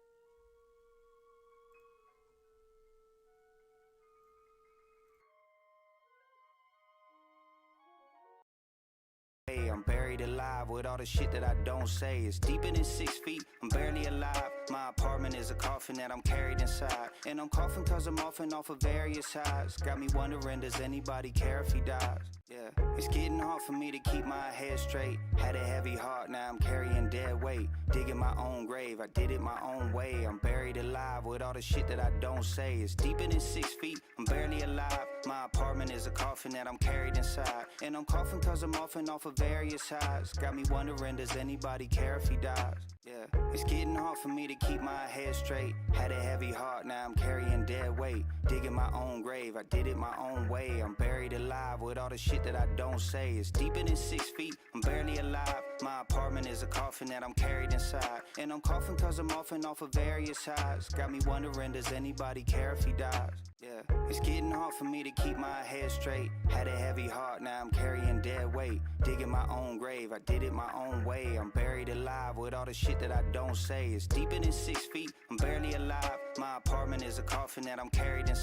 I'm buried alive with all the shit that I don't say. It's deeper than 6 feet, I'm barely alive. My apartment is a coffin that I'm carried inside. And I'm coughing cause I'm off of various highs. Got me wondering, does anybody care if he dies? Yeah, it's getting hard for me to keep my head straight. Had a heavy heart, now I'm carrying dead weight. Digging my own grave, I did it my own way. I'm buried alive with all the shit that I don't say. It's deeper than 6 feet, I'm barely alive. My apartment is a coffin that I'm carried inside. And I'm coughing cause I'm off of various highs. Got me wondering, does anybody care if he dies? Yeah, it's getting hard for me to keep my head straight. Had a heavy heart, now I'm carrying dead weight. Digging my own grave, I did it my own way. I'm buried alive with all the shit that I don't say. It's deeper than 6 feet, I'm barely alive. My apartment is a coffin that I'm carried inside. And I'm coughing cause I'm off of various highs. Got me wondering, does anybody care if he dies? Yeah, it's getting hard for me to keep my head straight. Had a heavy heart, now I'm carrying dead weight. Digging my own grave, I did it my own way. I'm buried alive with all the shit that I don't say. It's deeper than 6 feet, I'm barely alive. My apartment is a coffin that I'm carried inside.